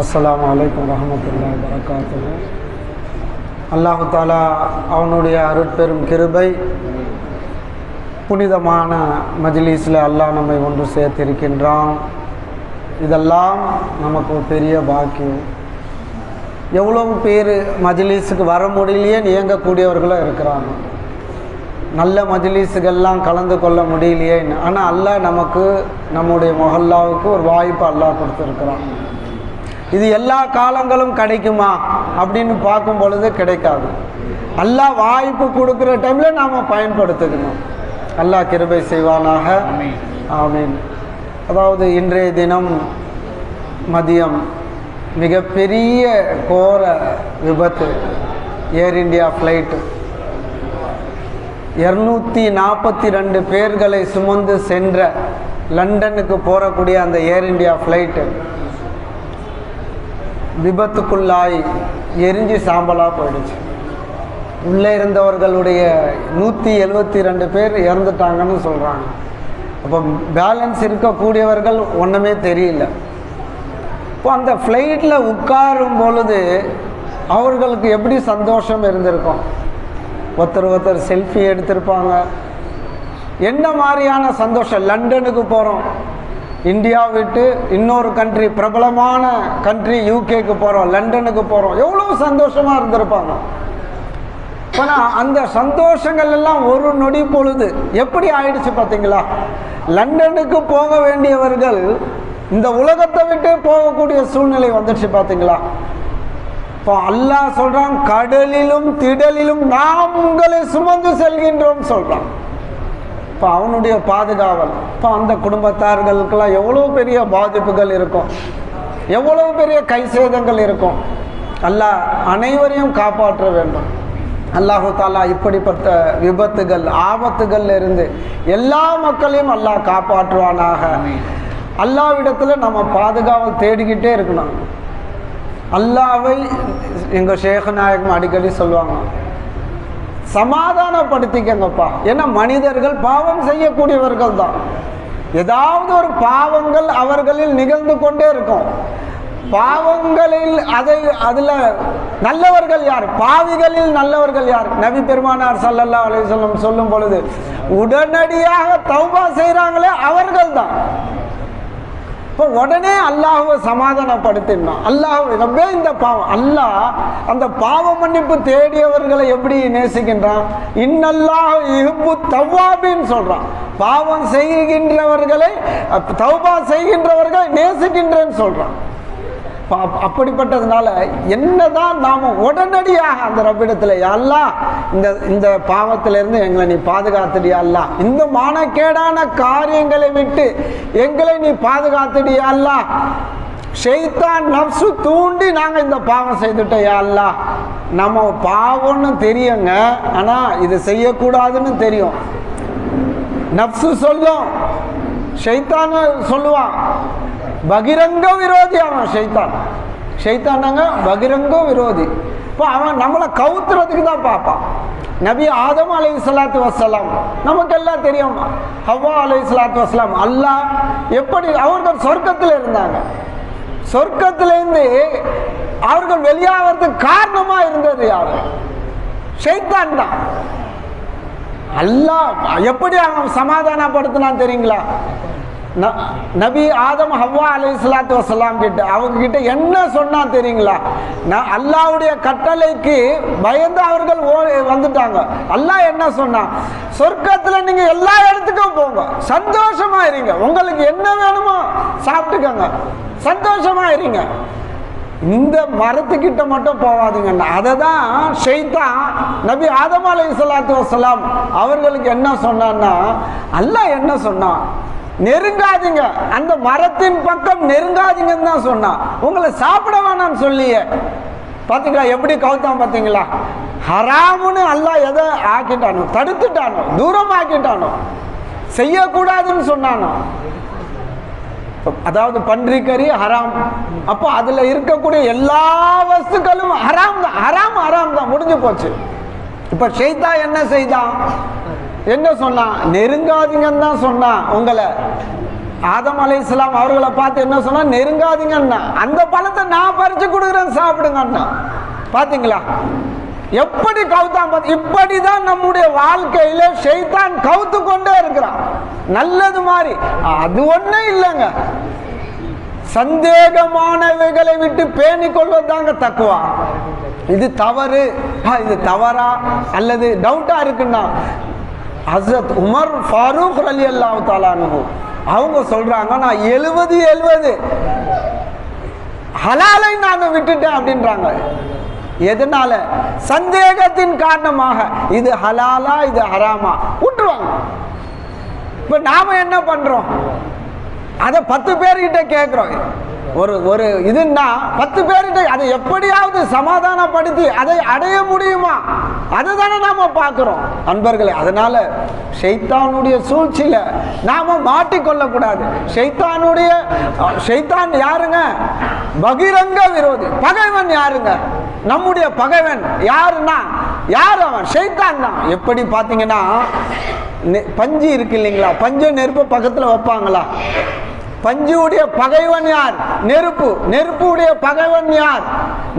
அஸ்ஸலாமு அலைக்கும் வரஹ்மத்துல்லாஹி வபரகாத்துஹு. அல்லாஹு தாலா அவனுடைய அருட்பெரும் கிருபை, புனிதமான மஜ்லிஸில் அல்லாஹ் நம்மை ஒன்று சேர்த்திருக்கின்றான். இதெல்லாம் நமக்கு ஒரு பெரிய பாக்கியம். எவ்வளவு பேர் மஜ்லிஸுக்கு வர முடியலையே இயங்கக்கூடியவர்களும் இருக்கிறாங்க. நல்ல மஜ்லிஸுகள்லாம் கலந்து கொள்ள முடியலையே, ஆனால் அல்லாஹ் நமக்கு நம்முடைய மொஹல்லாவுக்கு ஒரு வாய்ப்பு அல்லாஹ் கொடுத்துருக்குறான். இது எல்லா காலங்களும் கிடைக்குமா அப்படின்னு பார்க்கும் பொழுது கிடைக்காது. அல்லாஹ் வாய்ப்பு கொடுக்குற டைமில் நாம் பயன்படுத்திக்கணும். அல்லாஹ் கிருபை செய்வானாக. ஆமீன். அதாவது இன்றைய தினம் மதியம் மிகப்பெரிய கோர விபத்து. ஏர் இந்தியா ஃப்ளைட்டு 242 பேர்களை சுமந்து சென்ற லண்டனுக்கு போகக்கூடிய அந்த ஏர் இந்தியா ஃப்ளைட்டு விபத்துக்குள்ளாய் எரிஞ்சு சாம்பலாக போயிடுச்சு. உள்ளே இருந்தவர்களுடைய 172 பேர் இறந்துட்டாங்கன்னு சொல்கிறாங்க. அப்போ பேலன்ஸ் இருக்கக்கூடியவர்கள் ஒன்றுமே தெரியல. இப்போ அந்த ஃப்ளைட்டில் உட்காரும் பொழுது அவர்களுக்கு எப்படி சந்தோஷம் இருந்திருக்கும். ஒருத்தர் செல்ஃபி எடுத்திருப்பாங்க. என்ன மாதிரியான சந்தோஷம். லண்டனுக்கு போகிறோம், இந்தியா விட்டு இன்னொரு கண்ட்ரி, பிரபலமான கண்ட்ரி யூகேக்கு போகிறோம், லண்டனுக்கு போகிறோம், எவ்வளோ சந்தோஷமாக இருந்திருப்பாங்க. ஆனால் அந்த சந்தோஷங்கள் எல்லாம் ஒரு நொடி பொழுது எப்படி ஆயிடுச்சு பார்த்தீங்களா. லண்டனுக்கு போக வேண்டியவர்கள் இந்த உலகத்தை விட்டு போகக்கூடிய சூழ்நிலை வந்துடுச்சு பார்த்தீங்களா. இப்போ அல்லாஹ் சொல்கிறான், கடலிலும் திடலிலும் நாம் உங்களை சுமந்து செல்கின்றோம் சொல்கிறான். இப்போ அவனுடைய பாதுகாவல். இப்போ அந்த குடும்பத்தார்களுக்கெல்லாம் எவ்வளோ பெரிய பாதிப்புகள் இருக்கும், எவ்வளோ பெரிய கை சேதங்கள் இருக்கும். அல்லாஹ் அனைவரையும் காப்பாற்ற வேண்டும். அல்லாஹு தாலா இப்படிப்பட்ட விபத்துகள், ஆபத்துகள் இருந்து எல்லா மக்களையும் அல்லாஹ் காப்பாற்றுவானாக. அல்லாஹ்விடத்தில் நம்ம பாதுகாவல் தேடிக்கிட்டே இருக்கணும். அல்லாஹ்வை எங்கள் ஷேக் நாயகம் அடிக்கடி சொல்லுவாங்க, சமாதானப்படுத்திக்கங்கப்பா. ஏன்னா மனிதர்கள் பாவம் செய்யக்கூடியவர்கள் தான். ஏதாவது ஒரு பாவங்கள் அவர்களில் நிகழ்ந்து கொண்டே இருக்கும். பாவங்களில் அதில் நல்லவர்கள் யார், பாவிகளில் நல்லவர்கள் யார்? நபி பெருமானார் ஸல்லல்லாஹு அலைஹி வஸல்லம் சொல்லும் பொழுது உடனடியாக தௌபா செய்கிறாங்களே அவர்கள் தான். இப்போ உடனே அல்லாஹ்வை சமாதானப்படுத்திடணும். அல்லாஹ் ரொம்ப இந்த பாவம், அல்லாஹ் அந்த பாவ மன்னிப்பு தேடியவர்களை எப்படி நேசிக்கின்றான். இன்னல்லாஹ் யுஹிப்பு தவ்வாபின்னு சொல்கிறான். பாவம் செய்கின்றவர்களை, தௌபா செய்கின்றவர்களை நேசிக்கின்றேன்னு சொல்கிறான். அப்படிப்பட்டதுனால என்னதான் நாம் உடனடியாக அந்த ரப்பிடத்தில், அல்லாஹ் இந்த பாவத்திலிருந்து எங்களை நீ பாதுகாத்துடியா, அல்லாஹ் இந்த மானக்கேடான காரியங்களை விட்டு எங்களை நீ பாதுகாத்துடியா, அல்லாஹ் ஷைத்தான் நஃப்ஸு தூண்டி நாங்கள் இந்த பாவம் செய்துட்டோம் யா அல்லாஹ். நம்ம பாவம்னு தெரியுங்க, ஆனால் இது செய்யக்கூடாதுன்னு தெரியும். நஃப்ஸு சொல்லும், ஷைத்தான் சொல்லுவான். பகிரங்க விரோதி அவன் ஷைத்தானாங்க பகிரங்க விரோதி. இப்போ அவன் நம்மளை கவுத்துறதுக்கு தான் பார்ப்பான். நபி ஆதம் அலைஹிஸ்ஸலாத்து வஸ்ஸலாம் நமக்கெல்லாம் தெரியும். ஹவ்வா அலைஹிஸ்ஸலாத்து வஸ்ஸலாம் அல்லாஹ் எப்படி அவர்கள் சொர்க்கத்தில் இருந்தாங்க. சொர்க்கத்திலேருந்து அவர்கள் வெளியாகிறதுக்கு காரணமாக இருந்தது யார்? ஷைத்தான் தான். அல்லாஹ் எப்படி அவன் சமாதானப்படுத்தினான் தெரியுங்களா. நபி ஆதம் ஹவ்வா அலைஹிஸ்ஸலாத்து வஸ்ஸலாம் கிட்ட, அவங்க கிட்ட என்ன சொன்னா தெரியுங்களா. அல்லாஹ்வுடைய கட்டளைக்கு பயந்து அவர்கள் வந்துட்டாங்க. அல்லாஹ் என்ன சொன்னா, சொர்க்கத்தில் நீங்க எல்லா இடத்துக்கும் போங்க, சந்தோஷமா இருங்க, உங்களுக்கு என்ன வேணுமோ சாப்பிட்டுக்கங்க, சந்தோஷமா இருங்க, இந்த மரத்துக்கிட்ட மட்டும் போவாதீங்க. அதை தான் ஷைத்தான் நபி ஆதம் அலைஹிஸ்ஸலாத்து வஸ்ஸலாம் அவர்களுக்கு என்ன சொன்னான்னா, அல்லாஹ் என்ன சொன்னான், நெருங்காதீங்க, அந்த மரத்தின் பக்கம் நெருங்காதீங்கன்னு தான் சொன்னான். உங்களை சாப்பிட வேணாம்னு சொல்லியே. பார்த்தீங்களா எப்படி கவுத்தான் பார்த்தீங்களா. ஹராமுன்னு அல்லாஹ் எதை ஆக்கிட்டானோ, தடுத்துட்டானோ, தூரம் ஆக்கிட்டானோ, செய்யக்கூடாதுன்னு சொன்னானோ. அதாவது பன்றிக்கறி ஹராம். அப்போ அதில் இருக்கக்கூடிய எல்லா வஸ்துக்களும் ஹராம் தான். ஹராம் தான், முடிஞ்சு போச்சு. இப்போ ஷைத்தான் என்ன செய்தான், என்ன சொன்னான், நெருங்காதீங்கன்னு தான் சொன்னான் உங்களை. ஆதம் அலைஹிஸ்ஸலாம் அவர்களை பார்த்து என்ன சொன்னா, நெருங்காதீங்கன்னா, அந்த பழத்தை நான் பறிச்சு கொடுக்குறேன் சாப்பிடுங்கன்னா. பாத்தீங்களா எப்படி கவுத்தான்? இப்படிதான் நம்முடைய வாழ்க்கையில ஷைத்தான் கவுத்து கொண்டே இருக்கிறான். நல்லது மாதிரி அது ஒண்ணே இல்லைங்க. சந்தேகமானவைகளை விட்டு பேணிக் கொள்வதாங்க தக்குவா. இது தவறு, இது தவறா அல்லது டவுட்டா இருக்குன்னா, ஹஸ்ரத் உமர் ஃபாரூக் ரலியல்லாஹு தஆலா அன்ஹு அவங்க சொல்றாங்க, நான் 70 ஹலாலை நான் விட்டுட்டேன் அப்படின்றாங்க. எதனால? சந்தேகத்தின் காரணமாக. இது ஹலாலா இது ஹராமா விட்டுருவாங்க. இப்ப நாம என்ன பண்றோம்? அதை 10 பேர்கிட்ட கேட்கிறோம். ஒரு இதுன்னா 10 பேர்கிட்ட அதை எப்படியாவது சமாதானப்படுத்தி அதை அடைய முடியுமா? அதை தானே நாம பார்க்கிறோம் அன்பர்களே. அதனால ஷைத்தானுடைய சூழ்ச்சியில நாம மாட்டிக்கொள்ளக்கூடாது. ஷைத்தான் யாருங்க? பகிரங்க விரோதி, பகைவன் யாருங்க? நம்முடைய பகைவன் யாருன்னா யார்? அவன் ஷைத்தான் தான். எப்படி பாத்தீங்கன்னா, பஞ்சு இருக்கு இல்லைங்களா, பஞ்சு நெருப்பு பக்கத்துல வைப்பாங்களா? பஞ்சுடைய பகைவன் யார்? நெருப்பு. நெருப்புடைய பகைவன் யார்?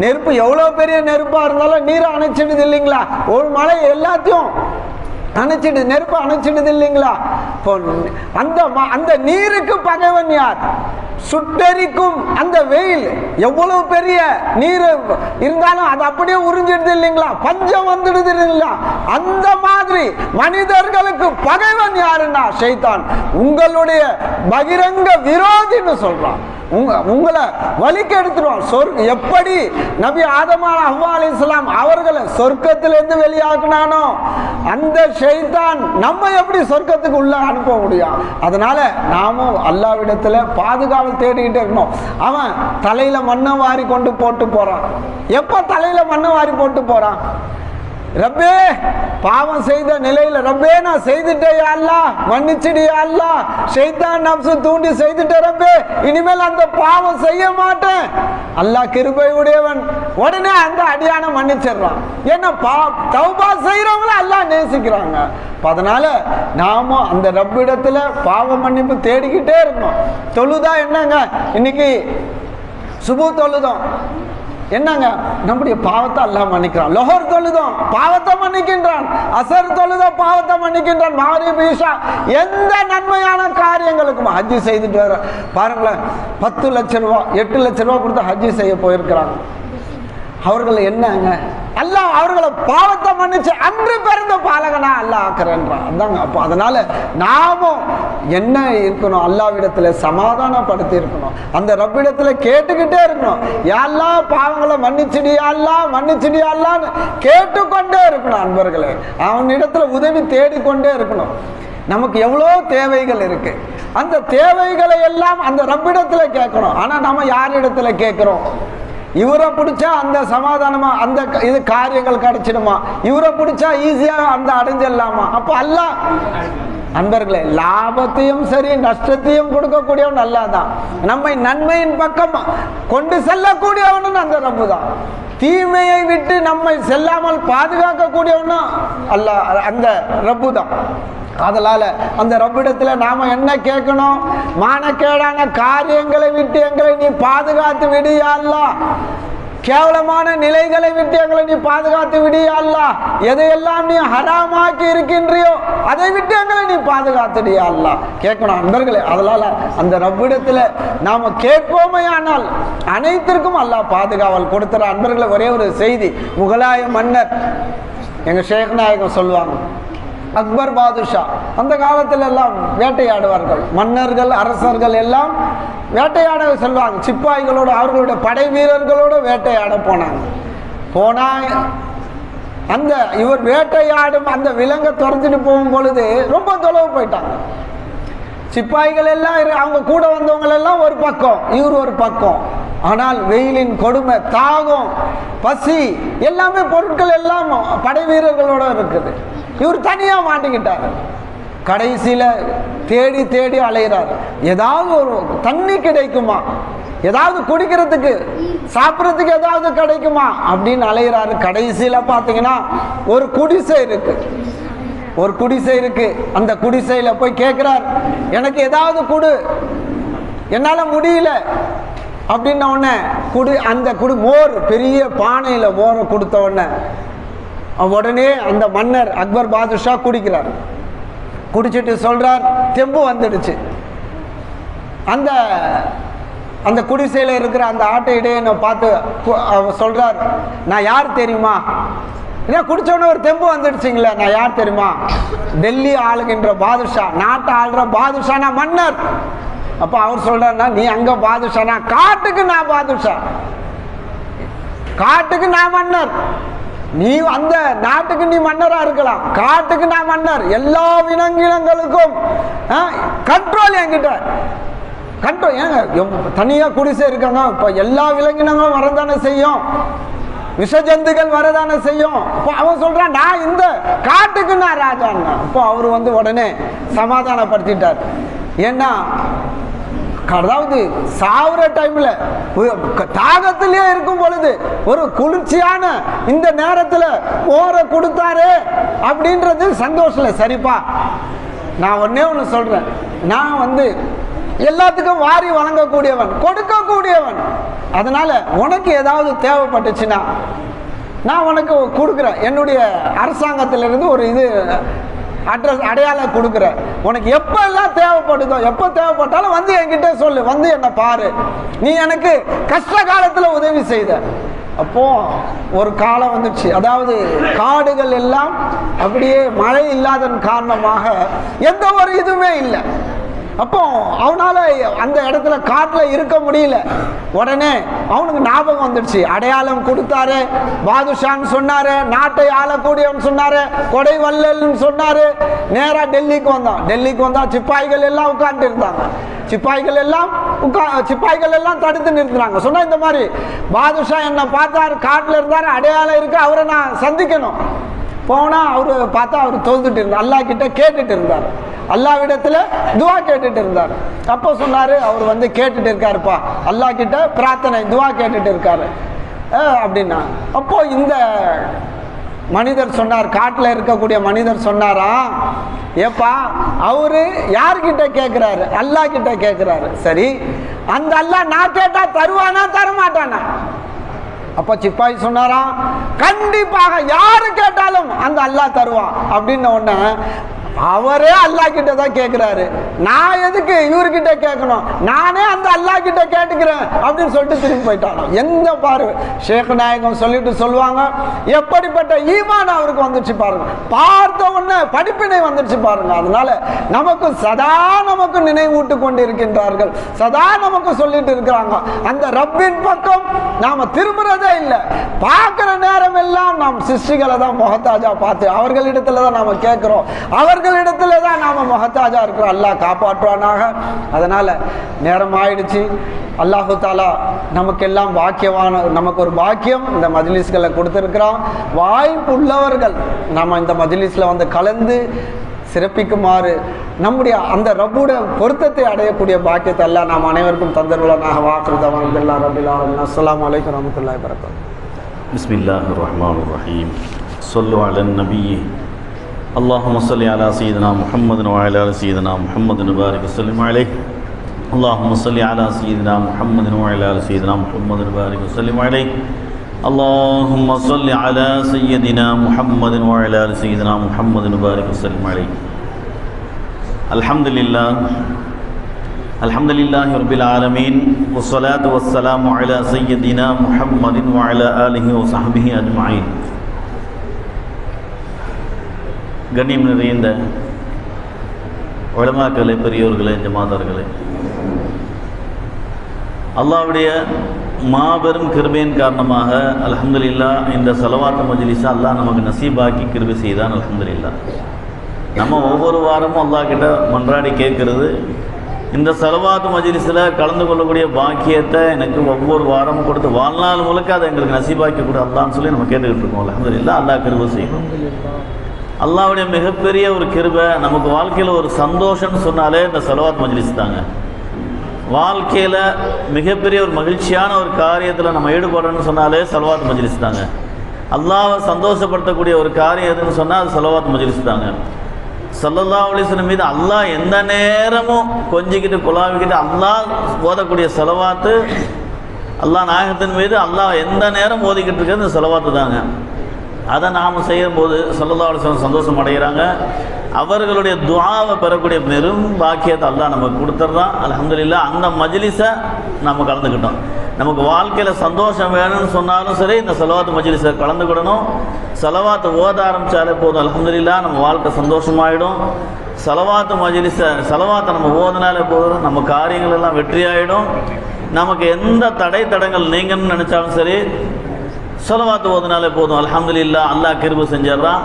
நெருப்பு எவ்வளவு பெரிய நெருப்பா இருந்தாலும் நீரை அணைச்சிடுது இல்லைங்களா? ஒரு மழை எல்லாத்தையும் அணைச்சிடுது, நெருப்பு அணைச்சிடுது இல்லைங்களா? அந்த நீருக்கு பகைவன் யார்? சுட்டெரிக்கும் அந்த வெயில் எவ்வளவு பெரிய நீர் இருந்தாலும் அது அப்படியே உறிஞ்சிடுது இல்லைங்களா? பஞ்சம் வந்துடுது இல்லைங்களா? அந்த மாதிரி மனிதர்களுக்கு பகைவன் யாருன்னா ஷைத்தான். உங்களுடைய பகிரங்க விரோதின்னு சொல்றான். உங்களை வலிக்கு எடுத்துருவான். எப்படி நபி ஆதம் ஹவ்வா அலைஹிஸ்ஸலாம் அவர்களை சொர்க்கத்திலிருந்து வெளியாக்குனானோ, அந்த ஷைத்தான் நம்ம எப்படி சொர்க்கத்துக்கு உள்ள அனுப்ப முடியும்? அதனால நாமும் அல்லாஹ்விடத்துல பாதுகாவல் தேடிக்கிட்டே இருக்கணும். அவன் தலையில மண்ணை வாரி கொண்டு போட்டு போறான். எப்ப தலையில மண்ணை வாரி போட்டு போறான்? ரப்பே, பாவம் செய்த நிலையில ரப்பே நான் செய்துட்டேன் அல்லாஹ், மன்னிச்சிடியா அல்லாஹ், ஷைத்தான் நப்சு தூண்டி செய்துட்டேன் ரப்பே, இனிமேல் அந்த பாவம் செய்ய மாட்டேன். அல்லாஹ் கிருபை உடையவன், உடனே அந்த அடியான மன்னிச்சிடறான். ஏன்னா தௌபா செய்யறவங்கள அல்லாஹ் நேசிக்கிறாங்க. அதனால நாம அந்த ரப்பிடத்துல பாவ மன்னிப்பு தேடிக்கிட்டே இருக்கணும். தொழுதா என்னங்க, இன்னைக்கு சுபு தொழுதோம், என்னங்க நம்முடைய பாவத்தை அல்லாஹ் மன்னிக்கிறான். லொஹர் தொழுதோம், பாவத்தை மன்னிக்கின்றான். அசர் தொழுதோம், பாவத்தை மன்னிக்கின்றான். மகரிப் இஷா எந்த நன்மையான காரியங்களுக்கும் ஹஜ்ஜி செய்துட்டு வர பாருங்களேன், 10 லட்சம் ரூபா 8 லட்சம் ரூபா கொடுத்து ஹஜ்ஜி செய்ய போயிருக்கிறாங்க. அவர்கள் என்னங்க, அல்லாஹ் அவர்களை பாவத்தை மன்னிச்சு அன்று பிறந்த பாலகனா அல்லாஹ் ஆக்குறேன்றான். அதாங்க. அப்போ அதனால நாமும் என்ன இருக்கணும், அல்லாஹ்விடத்துல சமாதானப்படுத்தி இருக்கணும். அந்த ரப்பிடத்துல கேட்டுக்கிட்டே இருக்கணும். யாரெல்லாம் பாவங்களை மன்னிச்சிடியால்லான்னு கேட்டுக்கொண்டே இருக்கணும் அன்பர்களே. அவனிடத்துல உதவி தேடிக்கொண்டே இருக்கணும். நமக்கு எவ்வளோ தேவைகள் இருக்கு, அந்த தேவைகளை எல்லாம் அந்த ரப்பிடத்துல கேட்கணும். ஆனா நம்ம யாரிடத்துல கேட்கிறோம்? இவரை பிடிச்சா அந்த சமாதானமா அந்த இது காரியங்கள் கிடைச்சிடுமா, இவரை பிடிச்சா ஈஸியா அந்த அடைஞ்சிடலாமா? அப்போ அல்லாஹ் அன்பர்களே, லாபத்தையும் சரி நஷ்டத்தையும் கொடுக்கக்கூடியவன் அல்லாஹ் தான். நம்மை நன்மையின் பக்கம் கொண்டு செல்லக்கூடியவனும் அந்த ரப்பு தான். தீமையை விட்டு நம்மை செல்லாமல் பாதுகாக்கக்கூடியவனும் அல்லாஹ், அந்த ரப்பு தான். அதனால அந்த ரப்பிடத்துல நாம என்ன கேட்கணும்? மானக்கேடான காரியங்களை விட்டு எங்களை நீ பாதுகாத்து விடியா அல்லாஹ், கேவலமான நிலைகளை விட்டு எங்களை நீ பாதுகாத்து விடியா அல்லாஹ், எதையெல்லாம் நீ ஹராமாக்கி இருக்கின்றியோ அதை விட்டு எங்களை நீ பாதுகாத்துடியா அல்லாஹ் கேட்கணும் அன்பர்களே. அதனால அந்த ரப்பிடத்துல நாம கேட்போமே, ஆனால் அனைத்திற்கும் அல்லாஹ் பாதுகாவல் கொடுத்துற அன்பர்களே. ஒரே ஒரு செய்தி, முகலாய மன்னர் எங்க ஷேக் நாயகம் சொல்லுவாங்க, அக்பர் பாதுஷா அந்த காலத்துல எல்லாம் வேட்டையாடுவார்கள். மன்னர்கள் அரசர்கள் எல்லாம் வேட்டையாட செல்வாங்க. சிப்பாய்களோடு அவர்களுடைய படை வீரர்களோடு வேட்டையாட போனா அந்த இவர் வேட்டையாடும் அந்த விலங்கை துறந்துட்டு போகும் பொழுது ரொம்ப தொலைவு போயிட்டாங்க. சிப்பாய்கள் எல்லாம் அவங்க கூட வந்தவங்க எல்லாம் ஒரு பக்கம், இவர் ஒரு பக்கம். ஆனால் வெயிலின் கொடுமை, தாகம், பசி எல்லாமே பொருட்கள் எல்லாம் படை வீரர்களோட இருக்குது. இவர் தனியா மாட்டிக்கிட்டார். கடைசியில தேடி தேடி அலைகிறார். ஏதாவது ஒரு தண்ணி கிடைக்குமா, ஏதாவது குடிக்கிறதுக்கு சாப்பிட்றதுக்கு ஏதாவது கிடைக்குமா அப்படின்னு அலைகிறாரு. கடைசியில பாத்தீங்கன்னா ஒரு குடிசை இருக்கு. ஒரு குடிசை இருக்கு, அந்த குடிசையில போய் கேட்கிறார், எனக்கு ஏதாவது கொடு, என்னால முடியல அப்படின்ன உடனே அந்த மோர், பெரிய பானையில மோரை கொடுத்த உடனே அந்த மன்னர் அக்பர் பாதுஷா குடிக்கிறார். குடிச்சிட்டு சொல்றார், தெம்பு வந்துடுச்சு. அந்த அந்த குடிசையில் இருக்கிற அந்த ஆட்டை இடையே பார்த்து சொல்றார், நான் யார் தெரியுமா? ஏன்னா குடிச்சோடனே ஒரு தெம்பு வந்துடுச்சிங்களே, நான் யார் தெரியுமா? டெல்லி ஆளுகின்ற பாதுஷா, நாட்டை ஆளுற பாதுஷானா மன்னர். அப்ப அவர் சொல்றாருன்னா, நீ அங்க பாதுஷானா, காட்டுக்கு நான் பாதுஷா, காட்டுக்கு நான் மன்னர். நீ அந்த நாட்டுக்கு நீ மன்னரா இருக்கலாம், காட்டுக்கு நான் மன்னர். எல்லா விலங்கினங்களுக்கும் கண்ட்ரோல் என்கிட்ட, கண்ட்ரோல். ஏங்க தனியா குடிசை இருக்காங்க, இப்ப எல்லா விலங்கினங்களும் வரதானே செய்யும், விஷஜந்துகள் வரதானே செய்யும். இப்போ அவன் சொல்றான், நான் இந்த காட்டுக்கு நான் ராஜான்னா. இப்போ அவர் உடனே சமாதானப்படுத்திட்டார். ஏன்னா அதாவது சாவுற டைம்ல தாகத்திலேயே இருக்கும் பொழுது ஒரு குளிர்ச்சியான இந்த நேரத்துல மோரை கொடுத்தாரு அப்படின்றது சந்தோஷம் இல்லை. சரிப்பா, நான் ஒன்னே ஒன்று சொல்றேன், நான் எல்லாத்துக்கும் வாரி வழங்கக்கூடியவன், கொடுக்கக்கூடியவன். அதனால உனக்கு ஏதாவது தேவைப்பட்டுச்சுன்னா நான் உனக்கு கொடுக்குறேன். என்னுடைய அரசாங்கத்திலிருந்து ஒரு அட்ரஸ் அடையாளம் கொடுக்குறேன். உனக்கு எப்பெல்லாம் தேவைப்படுதோ, எப்போ தேவைப்பட்டாலும் என்கிட்ட சொல்லு, என்னை பாரு. நீ எனக்கு கஷ்ட காலத்தில் உதவி செய்த. அப்போ ஒரு காலம் வந்துச்சு, அதாவது காடுகள் எல்லாம் அப்படியே மழை இல்லாதன் காரணமாக எந்த ஒரு இதுவுமே இல்லை. அப்போ அவனால அந்த இடத்துல காட்டுல இருக்க முடியல. உடனே அவனுக்கு ஞாபகம் வந்துடுச்சு, அடையாளம் கொடுத்தாரு, பாதுஷான்னு சொன்னாரு, நாட்டை ஆளக்கூடியவன் சொன்னாரு, கொடை வள்ளல்னு சொன்னாரு. நேரா டெல்லிக்கு வந்தா சிப்பாய்கள் எல்லாம் உட்கார்ந்து இருந்தாங்க. சிப்பாய்கள் எல்லாம் தடுத்து நிறுத்துறாங்க. சொன்னா, இந்த மாதிரி பாதுஷா என்ன பார்த்தாரு, காட்டுல இருந்தாரு, அடையாளம் இருக்கு, அவரை நான் சந்திக்கணும். போனா அவரு பார்த்தா அவர் தோல்ந்துட்டு இருந்தார், அல்லா கிட்ட கேட்டுட்டு இருந்தார், அல்லாவிடத்துல துவா கேட்டுட்டு இருந்தார். அப்போ சொன்னாரு, அவர் கேட்டுட்டு இருக்காருப்பா, அல்லா கிட்ட பிரார்த்தனை துவா கேட்டுட்டு இருக்காரு அப்படின்னா. அப்போ இந்த மனிதர் சொன்னார், காட்டுல இருக்கக்கூடிய மனிதர் சொன்னாரா, ஏப்பா அவரு யார்கிட்ட கேட்கிறாரு? அல்லா கிட்ட கேட்கிறாரு. சரி, அந்த அல்லா நான் கேட்டா தருவானா தரமாட்டானா? அப்ப சிப்பாய் சொன்னாரா, கண்டிப்பாக யாரு கேட்டாலும் அந்த அல்லாஹ் தருவான் அப்படின்னு உடனே அவரே அல்லாஹ் கிட்ட தான் கேட்கிறாரு. நான் எதுக்கு இவர்கிட்ட கேட்கணும், நானே அந்த அல்லாஹ் கிட்ட கேட்டுக்கிறேன் அப்படின்னு சொல்லிட்டு திரும்பி போயிட்டாங்க. எந்த பாரு ஷேக் நாயகம் சொல்லிட்டு சொல்லுவாங்க, எப்படிப்பட்ட ஈமான் அவருக்கு வந்துச்சு பாருங்க, பார்த்த உடனே படிப்பினை வந்துடுச்சு பாருங்க. அதனால நமக்கு நினைவூட்டு கொண்டு இருக்கின்றார்கள், சதா நமக்கு சொல்லிட்டு இருக்கிறாங்க, அந்த ரப்பின் பக்கம் நாம திரும்புறதே இல்லை. பார்க்கிற நேரம் எல்லாம் நாம் சிருஷ்டிகளை தான் முகத்தாஜா பார்த்து அவர்களிடத்துல தான் நாம கேட்கிறோம், அவர்களிடத்துல தான் நாம முகத்தாஜா இருக்கிறோம். அல்லாஹ் காப்பாற்றுவானாக. அதனால நேரம் ஆயிடுச்சு. அல்லாஹு தாலா நமக்கெல்லாம் பாக்கியவான, நமக்கு ஒரு பாக்கியம் இந்த மஜ்லிஸ்களை கொடுத்திருக்கிறோம். வாய்ப்பு உள்ளவர்கள் நம்ம இந்த மஜ்லிஸ்ல கலந்து சிறப்பிக்குமாறு நம்முடைய அந்த ரப்புடைய பொருத்தத்தை அடையக்கூடிய பாக்கியத்தை எல்லாம் நாம் அனைவருக்கும் தந்தருளானாக. வாக்குறுதவான் அல்ஹம்துலில்லாஹி ரப்பில் ஆலமீன். அஸ்ஸலாமு அலைக்கும் வரஹ்மத்துல்லாஹி வபரகாத்துஹு. பிஸ்மில்லாஹிர் ரஹ்மானிர் ரஹீம். ஸல்லு அலன் நபி. அல்லாஹும்ம ஸல்லி அலா சய்யிதினா முஹம்மதின் வ அலா ஆலி சய்யிதினா முஹம்மதின் பாரிக் வஸல்லிம் அலைஹி. அல்லாஹும்ம ஸல்லி அலா சய்யிதினா முஹம்மதின் வ அலா ஆலி சய்யிதினா முஹம்மதின் பாரிக் வஸல்லிம் அலைஹி. اللهم صل على سيدنا محمد وعلى آل سيدنا محمد وبارك وسلم عليه. الحمد لله رب العالمين والصلاة والسلام على سيدنا محمد وعلى آله وصحبه أجمعين. கண்ணியம் நிறைந்த உலமாக்களே, பெரியோர்களே, ஜமாதார்களே, அல்லாஹ்வுடைய மாபெரும் கிருபையின் காரணமாக அல்ஹம்துலில்லாஹ் இந்த ஸலவாத் மஜ்லிஸை அல்லாஹ் நமக்கு நசீபாக்கி கிருபை செய்தான். அல்ஹம்துலில்லாஹ். நம்ம ஒவ்வொரு வாரமும் அல்லாஹ் கிட்ட மன்றாடி கேட்கறது, இந்த ஸலவாத் மஜ்லிஸில் கலந்து கொள்ளக்கூடிய பாக்கியத்தை எனக்கு ஒவ்வொரு வாரமும் கொடுத்து வாழ்நாள் முழுக்க அதை எங்களுக்கு நசீபாக்கி கொடு அல்லாஹ்னு சொல்லி நம்ம கேட்டுக்கிட்டு இருக்கோம். அல்ஹம்துலில்லாஹ். அல்லாஹ் கிருபை செய்யணும். அல்லாஹ்வுடைய மிகப்பெரிய ஒரு கிருபை நமக்கு வாழ்க்கையில் ஒரு சந்தோஷம்னு சொன்னாலே இந்த ஸலவாத் மஜ்லிஸ் தாங்க. வாழ்க்கையில் மிகப்பெரிய ஒரு மகிழ்ச்சியான ஒரு காரியத்தில் நம்ம ஈடுபடணும்னு சொன்னாலே ஸலவாத் மஜ்லிஸ் தாங்க. அல்லாஹ்வை சந்தோஷப்படுத்தக்கூடிய ஒரு காரியம் எதுன்னு சொன்னால் அது ஸலவாத் மஜ்லிஸ் தாங்க. ஸல்லல்லாஹு அலைஹி வஸல்லம் மீது அல்லாஹ் எந்த நேரமும் கொஞ்சிக்கிட்டு குலாவிக்கிட்டு அல்லாஹ் ஓதக்கூடிய ஸலவாத்து, அல்லாஹ் நாயகத்தின் மீது அல்லாஹ் எந்த நேரம் ஓதிக்கிட்டு இருக்கிறது இந்த ஸலவாத்து தாங்க. அதை நாம் செய்யும்போது ஸல்லல்லாஹு அலைஹி வஸல்லம் சந்தோஷம் அடைகிறாங்க. அவர்களுடைய துஆவை பெறக்கூடிய பெரும் பாக்கியத்தை அல்லாஹ் நமக்கு கொடுத்துட்றான். அல்ஹம்துலில்லாஹ். அந்த மஜ்லிஸை நம்ம கலந்துக்கிட்டோம். நமக்கு வாழ்க்கையில் சந்தோஷம் வேணும்னு சொன்னாலும் சரி, இந்த ஸலவாத் மஜ்லிஸை கலந்துக்கிடணும். ஸலவாத் ஓத ஆரம்பித்தாலே போதும், அல்ஹம்துலில்லாஹ் நம்ம வாழ்க்கை சந்தோஷமாயிடும். ஸலவாத் மஜ்லிஸை ஸலவாத்தை நம்ம ஓதினாலே போதும், நம்ம காரியங்கள் எல்லாம் வெற்றியாயிடும். நமக்கு எந்த தடங்கள் நீங்கன்னு நினச்சாலும் சரி, ஸலவாத் ஓதினாலே போதும், அல்ஹம்துலில்லாஹ். அல்லாஹ் கிருபை செஞ்சிடறான்.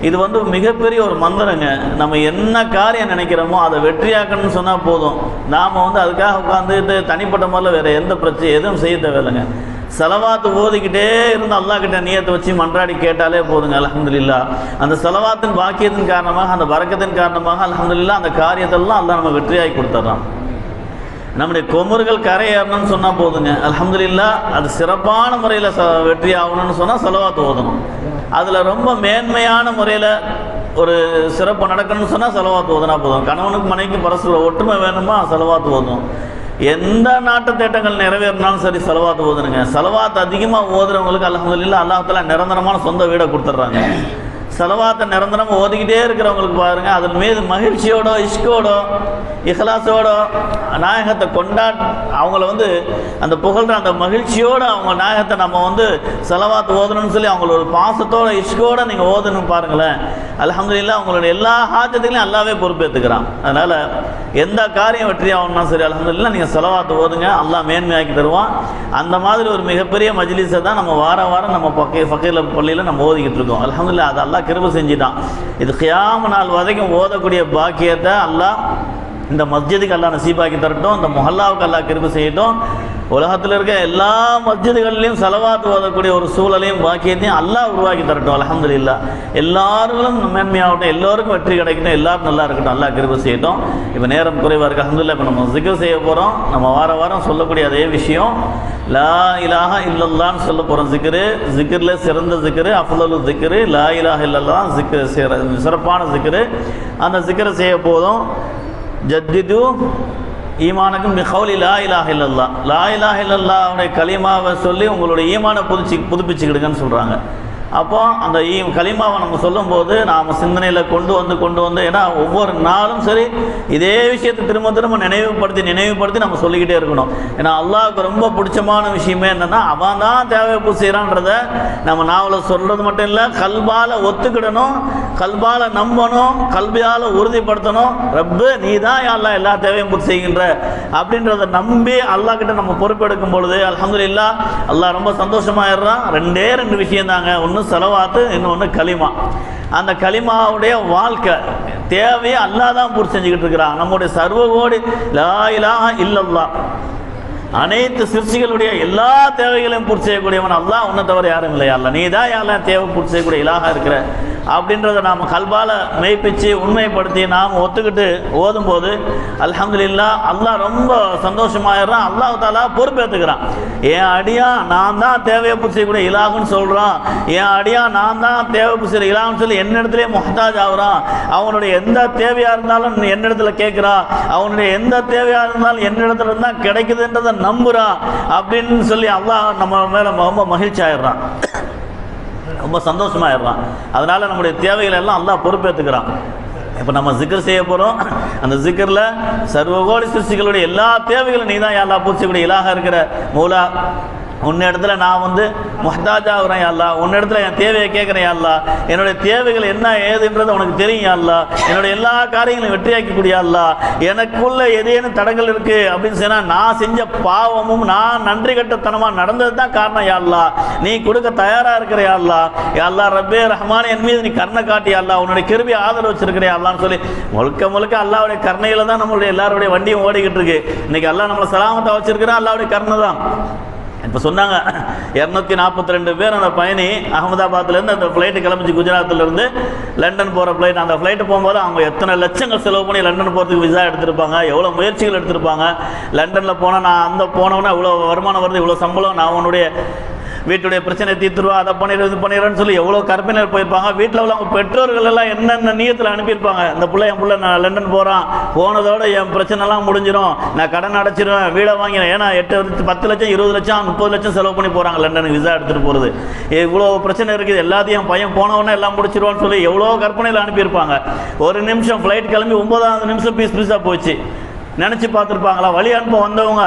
இது மிகப்பெரிய ஒரு மந்திரங்க. நம்ம என்ன காரியம் நினைக்கிறோமோ அதை வெற்றியாக்கணும்னு சொன்னால் போதும். நாம் அதுக்காக உட்காந்துட்டு தனிப்பட்ட முறையில் வேறு எந்த பிரச்சனை எதுவும் செய்ய தேவையில்லைங்க. ஸலவாத்து ஓதிக்கிட்டே இருந்து அல்லாஹ் கிட்ட நியத்தை வச்சு மன்றாடி கேட்டாலே போதுங்க, அல்ஹம்துலில்லாஹ். அந்த ஸலவாத்தின் பாக்கியத்தின் காரணமாக, அந்த பரக்கத்தின் காரணமாக அல்ஹம்துலில்லாஹ் அந்த காரியத்தெல்லாம் அல்லாஹ் நம்ம வெற்றியாகி கொடுத்துட்றான். நம்முடைய கொமுறுகள் கரையேறணும்னு சொன்னால் போதுங்க, அல்ஹம்துலில்லாஹ். அது சிறப்பான முறையில் வெற்றி ஆகணும்னு சொன்னால் ஸலவாத் ஓதணும். அதில் ரொம்ப மேன்மையான முறையில் ஒரு சிறப்பு நடக்கணும்னு சொன்னால் ஸலவாத் ஓதுனா போதும். கணவனுக்கு மனைவிக்கு பரஸ்பர ஒற்றுமை வேணுமா, ஸலவாத் ஓதும். எந்த நாட்டு தேட்டங்கள் நிறைவேறினாலும் சரி, ஸலவாத் ஓதுனுங்க. ஸலவாத் அதிகமாக ஓதுறவங்களுக்கு அல்ஹம்துலில்லாஹ் அல்லாஹ் தஆலா நிரந்தரமான சொந்த வீடை கொடுத்துட்றாங்க. ஸலவாத்தை நிரந்தரம் ஓதிக்கிட்டே இருக்கிறவங்களுக்கு பாருங்கள், அதன் மீது மகிழ்ச்சியோட, இஷ்கோட, இஹ்லாஸோட நாயகத்தை அவங்கள அந்த புகழ்கிற அந்த மகிழ்ச்சியோடு அவங்க நாயகத்தை நம்ம ஸலவாத் ஓதணும்னு சொல்லி அவங்கள ஒரு பாசத்தோட, இஷ்கோட நீங்கள் ஓதணும் பாருங்களேன். அல்ஹம்துலில்லாஹ் உங்களுடைய எல்லா ஹாஜத்துகளையும் அல்லாவே பொறுப்பேற்றுக்கிறான். அதனால் எந்த காரியம் வெற்றி ஆகணும்னா சரி, அல்ஹம்துலில்லாஹ் நீங்கள் ஸலவாத் ஓதுங்க, அல்லாஹ் மேன்மையாக்கி தருவான். அந்த மாதிரி ஒரு மிகப்பெரிய மஜ்லிஸை தான் நம்ம வாரம் நம்ம ஃபக்கீர் பள்ளியில் நம்ம ஓதிக்கிட்டு இருக்கோம். அல்ஹம்துலில்லாஹ் அது அல்லாஹ் கிருபை செஞ்சுட்டான். இது கியாம நாள் வரைக்கும் ஓதக்கூடிய பாக்கியத்தை அல்லாஹ் இந்த மஸ்ஜிதுக்கு அல்லாஹ் நசீபாக்கி தரட்டும். இந்த முஹல்லாவுக்கு அல்லாஹ் கிருபை செய்யட்டும். உலகத்தில் இருக்க எல்லா மஸ்ஜிதுகள்லையும் ஸலவாத் ஓதக்கூடிய ஒரு சூழலையும் பாக்கியத்தையும் அல்லாஹ் உருவாக்கி தரட்டும். அல்ஹம்துலில்லாஹ். எல்லாரும் மேன்மையாகட்டும், எல்லோருக்கும் வெற்றி கிடைக்கட்டும், எல்லாரும் நல்லா இருக்கட்டும், அல்லாஹ் கிருபை செய்யட்டும். இப்போ நேரம் குறைவாக இருக்குது, அல்ஹம்துலில்லாஹ். இப்போ நம்ம ஜிக்ர் செய்ய போகிறோம். நம்ம வாரம் சொல்லக்கூடிய அதே விஷயம், லா இலாஹ இல்லல்லான்னு சொல்ல போகிறோம். ஜிக்ரில் சிறந்த ஜிக்ரு, அஃலலு ஜிக்ரு லா இலாஹ இல்லல்லாஹ். ஜிக்ரு சிறப்பான ஜிக்ரு. அந்த ஜிக்ரை செய்ய போதும். ஜத்திது ஈமானுக்கும் பிகௌலி லா இலாஹ இல்லல்லாஹ். லா இலாஹ இல்லல்லாஹ்வுடைய கலிமாவை சொல்லி உங்களுடைய ஈமானை புதுப்பிச்சுக்கிடுங்கன்னு சொல்கிறாங்க. அப்போ அந்த கலிமாவை நம்ம சொல்லும்போது நாம் சிந்தனையில் கொண்டு வந்து ஏன்னா ஒவ்வொரு நாளும் சரி இதே விஷயத்தை திரும்ப நினைவுபடுத்தி நம்ம சொல்லிக்கிட்டே இருக்கணும். ஏன்னா அல்லாஹ்வுக்கு ரொம்ப பிடிச்சமான விஷயமே என்னென்னா, அவன் தான் தேவையை பூர்த்தி செய்கிறான்றதை நம்ம நாவலை சொல்கிறது மட்டும் இல்லை, கல்பால் ஒத்துக்கிடணும், கல்பால் நம்பணும், கல்வியால் உறுதிப்படுத்தணும். ரப்பு நீ தான் அல்லாஹ் எல்லா தேவையும் பூர்த்தி செய்கின்ற அப்படின்றத நம்பி அல்லாஹ் கிட்ட நம்ம பொறுப்பெடுக்கும் பொழுது அல்ஹம்துலில்லாஹ் அல்லாஹ் ரொம்ப சந்தோஷமாயிடுறான். ரெண்டு விஷயம் தாங்க, ஒன்று ஸலவாத்து, இன்னொன்று கலிமா. அந்த கலிமாவுடைய வாழ்க்கை தேவையை அல்லாஹ் தான் பூர்த்தி செஞ்சுக்கிட்டு இருக்கிறான். நம்முடைய சர்வகோடி லா இலாஹ இல்லல்லாஹ் அனைத்து சிற்சிகளுடைய எல்லா தேவைகளையும் பூர்த்தி செய்யக்கூடியவன் அல்லாஹ், உன்னை தவிர யாரும் இல்லையா அல்ல, நீ தான் யாரெல்லாம் தேவை பூர்த்தி செய்யக்கூடிய இலாஹா இருக்கிற அப்படின்றத நாம் கல்பால் மெய்ப்பிச்சு உண்மைப்படுத்தி நாம் ஒத்துக்கிட்டு ஓதும்போது அல்ஹம்துலில்லாஹ் அல்லாஹ் ரொம்ப சந்தோஷமாயிடுறான். அல்லாஹ் தஆலா பொறுப்பேற்றுக்கிறான். என் அடியா நான் தான் தேவையை பூர்த்தி செய்யக்கூடிய இலாகுன்னு சொல்கிறான். என் அடியா நான் தான் தேவை பூர்த்தி செய்கிற இலாகுன்னு சொல்லி என்னிடத்துலேயே முஹ்தாஜ் ஆகுறான். அவனுடைய எந்த தேவையாக இருந்தாலும் என்னிடத்துல கேட்குறான். அவனுடைய எந்த தேவையாக இருந்தாலும் என்னிடத்துல இருந்தால் கிடைக்குதுன்றதை நம்புறான் அப்படின்னு சொல்லி அல்லாஹ் நம்ம மேலே ரொம்ப மகிழ்ச்சி ஆயிடுறான், ரொம்ப சந்தோஷமாயிடுறான். அதனால நம்முடைய தேவைகளை எல்லாம் அல்லாஹ் பொறுப்பேற்றுக்கிறான். இப்போ நம்ம ஜிக்ர் செய்ய போகிறோம். அந்த ஜிக்ரில் சர்வகோடி சிருஷ்டிகளுடைய எல்லா தேவைகளும் நீ தான் யா அல்லாஹ் பூர்த்தி செய்யக்கூடிய இலாஹா இருக்கிற மௌலா. உன்ன இடத்துல நான் முஹ்தாஜ் ஆகுறேன் யா அல்லாஹ். உன்ன இடத்துல என் தேவையை கேட்குறேன் யா அல்லாஹ். என்னுடைய தேவைகள் என்ன ஏதுன்றது உனக்கு தெரியும் யா அல்லாஹ். என்னுடைய எல்லா காரியங்களையும் வெற்றியாக்கக்கூடிய யா அல்லாஹ். எனக்குள்ள ஏதேனும் தடங்கள் இருக்குது அப்படின்னு சொன்னால் நான் செஞ்ச பாவமும் நான் நன்றி கட்டத்தனமாக நடந்தது தான் காரணம் யா அல்லாஹ். நீ கொடுக்க தயாராக இருக்கிற யா அல்லாஹ். யா அல்லாஹ் ரப்பே ரஹ்மான், என் மீது நீ கருணை காட்டி யா அல்லாஹ். உன்னுடைய கிருபையை ஆதரவு வச்சிருக்கிறியா அல்லான்னு சொல்லி முழுக்க அல்லாஹ்வுடைய கருணையில தான் நம்மளுடைய எல்லாருடைய வண்டியும் ஓடிக்கிட்டு இருக்கு. இன்னைக்கு அல்லாஹ் நம்மளை சலாமத்தை வச்சிருக்கிறான், அல்லாஹ்வுடைய கருணை தான். இப்போ சொன்னாங்க 242 பேர் அந்த பயணி அகமதாபாத்லேருந்து அந்த ஃப்ளைட்டு கிளம்பிச்சு, குஜராத்திலேருந்து லண்டன் போகிற ஃப்ளைட். அந்த ஃப்ளைட்டு போகும்போது அவங்க எத்தனை லட்சங்கள் செலவு பண்ணி லண்டன் போகிறதுக்கு விசா எடுத்திருப்பாங்க, எவ்வளோ முயற்சிகள் எடுத்திருப்பாங்க. லண்டனில் போனால் நான் போனவொன்னே இவ்வளோ வருமானம் வருது, இவ்வளோ சம்பளம், நான் உன்னுடைய வீட்டுடைய பிரச்சனை தீர்த்துருவா, அதை பண்ணிடுறது பண்ணிடுறேன்னு சொல்லி எவ்வளோ கற்பனையில் போயிருப்பாங்க. வீட்டில் உள்ள அவங்க பெற்றோர்கள் எல்லாம் என்னென்ன நீயத்தில் அனுப்பியிருப்பாங்க. இந்த பிள்ளை என் பிள்ளை நான் லண்டன் போகிறான், போனதோட என் பிரச்சனைலாம் முடிஞ்சிடும், நான் கடன் அடைச்சிடுவேன், வீடை வாங்கினேன். ஏன்னா 10 லட்சம் 20 லட்சம் 30 லட்சம் செலவு பண்ணி போகிறாங்க லண்டனுக்கு விசா எடுத்துகிட்டு போகிறது. இவ்வளோ பிரச்சனை இருக்குது, எல்லாத்தையும் என் பையன் போனவொடனே எல்லாம் முடிச்சிருவான்னு சொல்லி எவ்வளோ கற்பனையில் அனுப்பியிருப்பாங்க. ஒரு நிமிஷம் ஃப்ளைட் கிளம்பி 9வது நிமிஷம் பீஸாக போச்சு. நினச்சி பார்த்துருப்பாங்களா? வழி அனுப்ப வந்தவங்க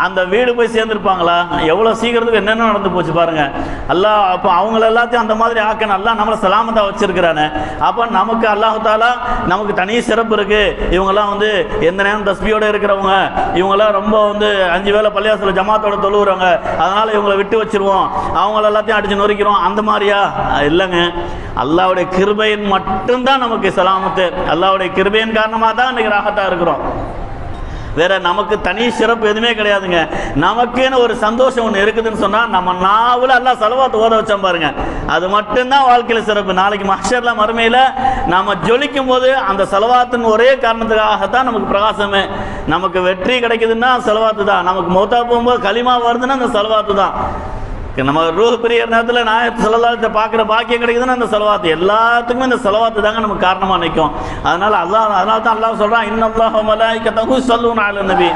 அந்த வீடு போய் சேர்ந்துருப்பாங்களா? எவ்வளோ சீக்கிரத்துக்கு என்னென்ன நடந்து போச்சு பாருங்கள். அல்லாஹ் அப்போ அவங்கள எல்லாத்தையும் அந்த மாதிரி ஆக்கணும். அல்லாஹ் நம்மளை சலாமத்தாக வச்சுருக்கிறானே. அப்போ நமக்கு அல்லாஹ் தாலா நமக்கு தனி சிறப்பு இருக்குது. இவங்கெல்லாம் வந்து எந்த நேரம் தஸ்பியோடு இருக்கிறவங்க, இவங்கெல்லாம் ரொம்ப வந்து 5 வேளை பள்ளியாசல ஜமாத்தோட தொழுவுறாங்க, அதனால் இவங்களை விட்டு வச்சுருவோம், அவங்கள எல்லாத்தையும் அடித்து நொறுக்கிறோம், அந்த மாதிரியா? இல்லைங்க. அல்லாஹ்வுடைய கிருபையின் மட்டும்தான் நமக்கு சலாமத்து. அல்லாஹ்வுடைய கிருபையின் காரணமாக தான் இன்றைக்கி ராகத்தாக இருக்கிறோம். வேற நமக்கு தனி சிறப்பு எதுவுமே கிடையாதுங்க. நமக்குன்னு ஒரு சந்தோஷம் ஒன்று இருக்குதுன்னு சொன்னால் நம்ம நாவில் அல்லாஹ் ஸலவாத் ஓத வச்சோம் பாருங்க, அது மட்டும்தான் வாழ்க்கையில் சிறப்பு. நாளைக்கு மஹ்ஷர்ல மறுமையில் நம்ம ஜொலிக்கும் போது அந்த ஸலவாத்தின் ஒரே காரணத்துக்காகத்தான் நமக்கு பிரகாசமே. நமக்கு வெற்றி கிடைக்குதுன்னா ஸலவாத்து தான். நமக்கு மௌத்தா போகும்போது கலிமா வருதுன்னா அந்த ஸலவாத்து தான். நம்ம ரூஹ் பிரியர் நேரத்தில் நாயத் ஸல்லல்லாஹு அலைஹி வஸல்லம் பார்க்குற பாக்கியம் கிடைக்குதுன்னா அந்த ஸலவாத்து. எல்லாத்துக்குமே இந்த ஸலவாத்து தாங்க நமக்கு காரணமாக நிற்கும். அதனால தான் அல்லாஹ் சொல்கிறான், இன்னல்லாஹ வ மலாயிகத்தஹு யஸல்லூன அலன் நபி.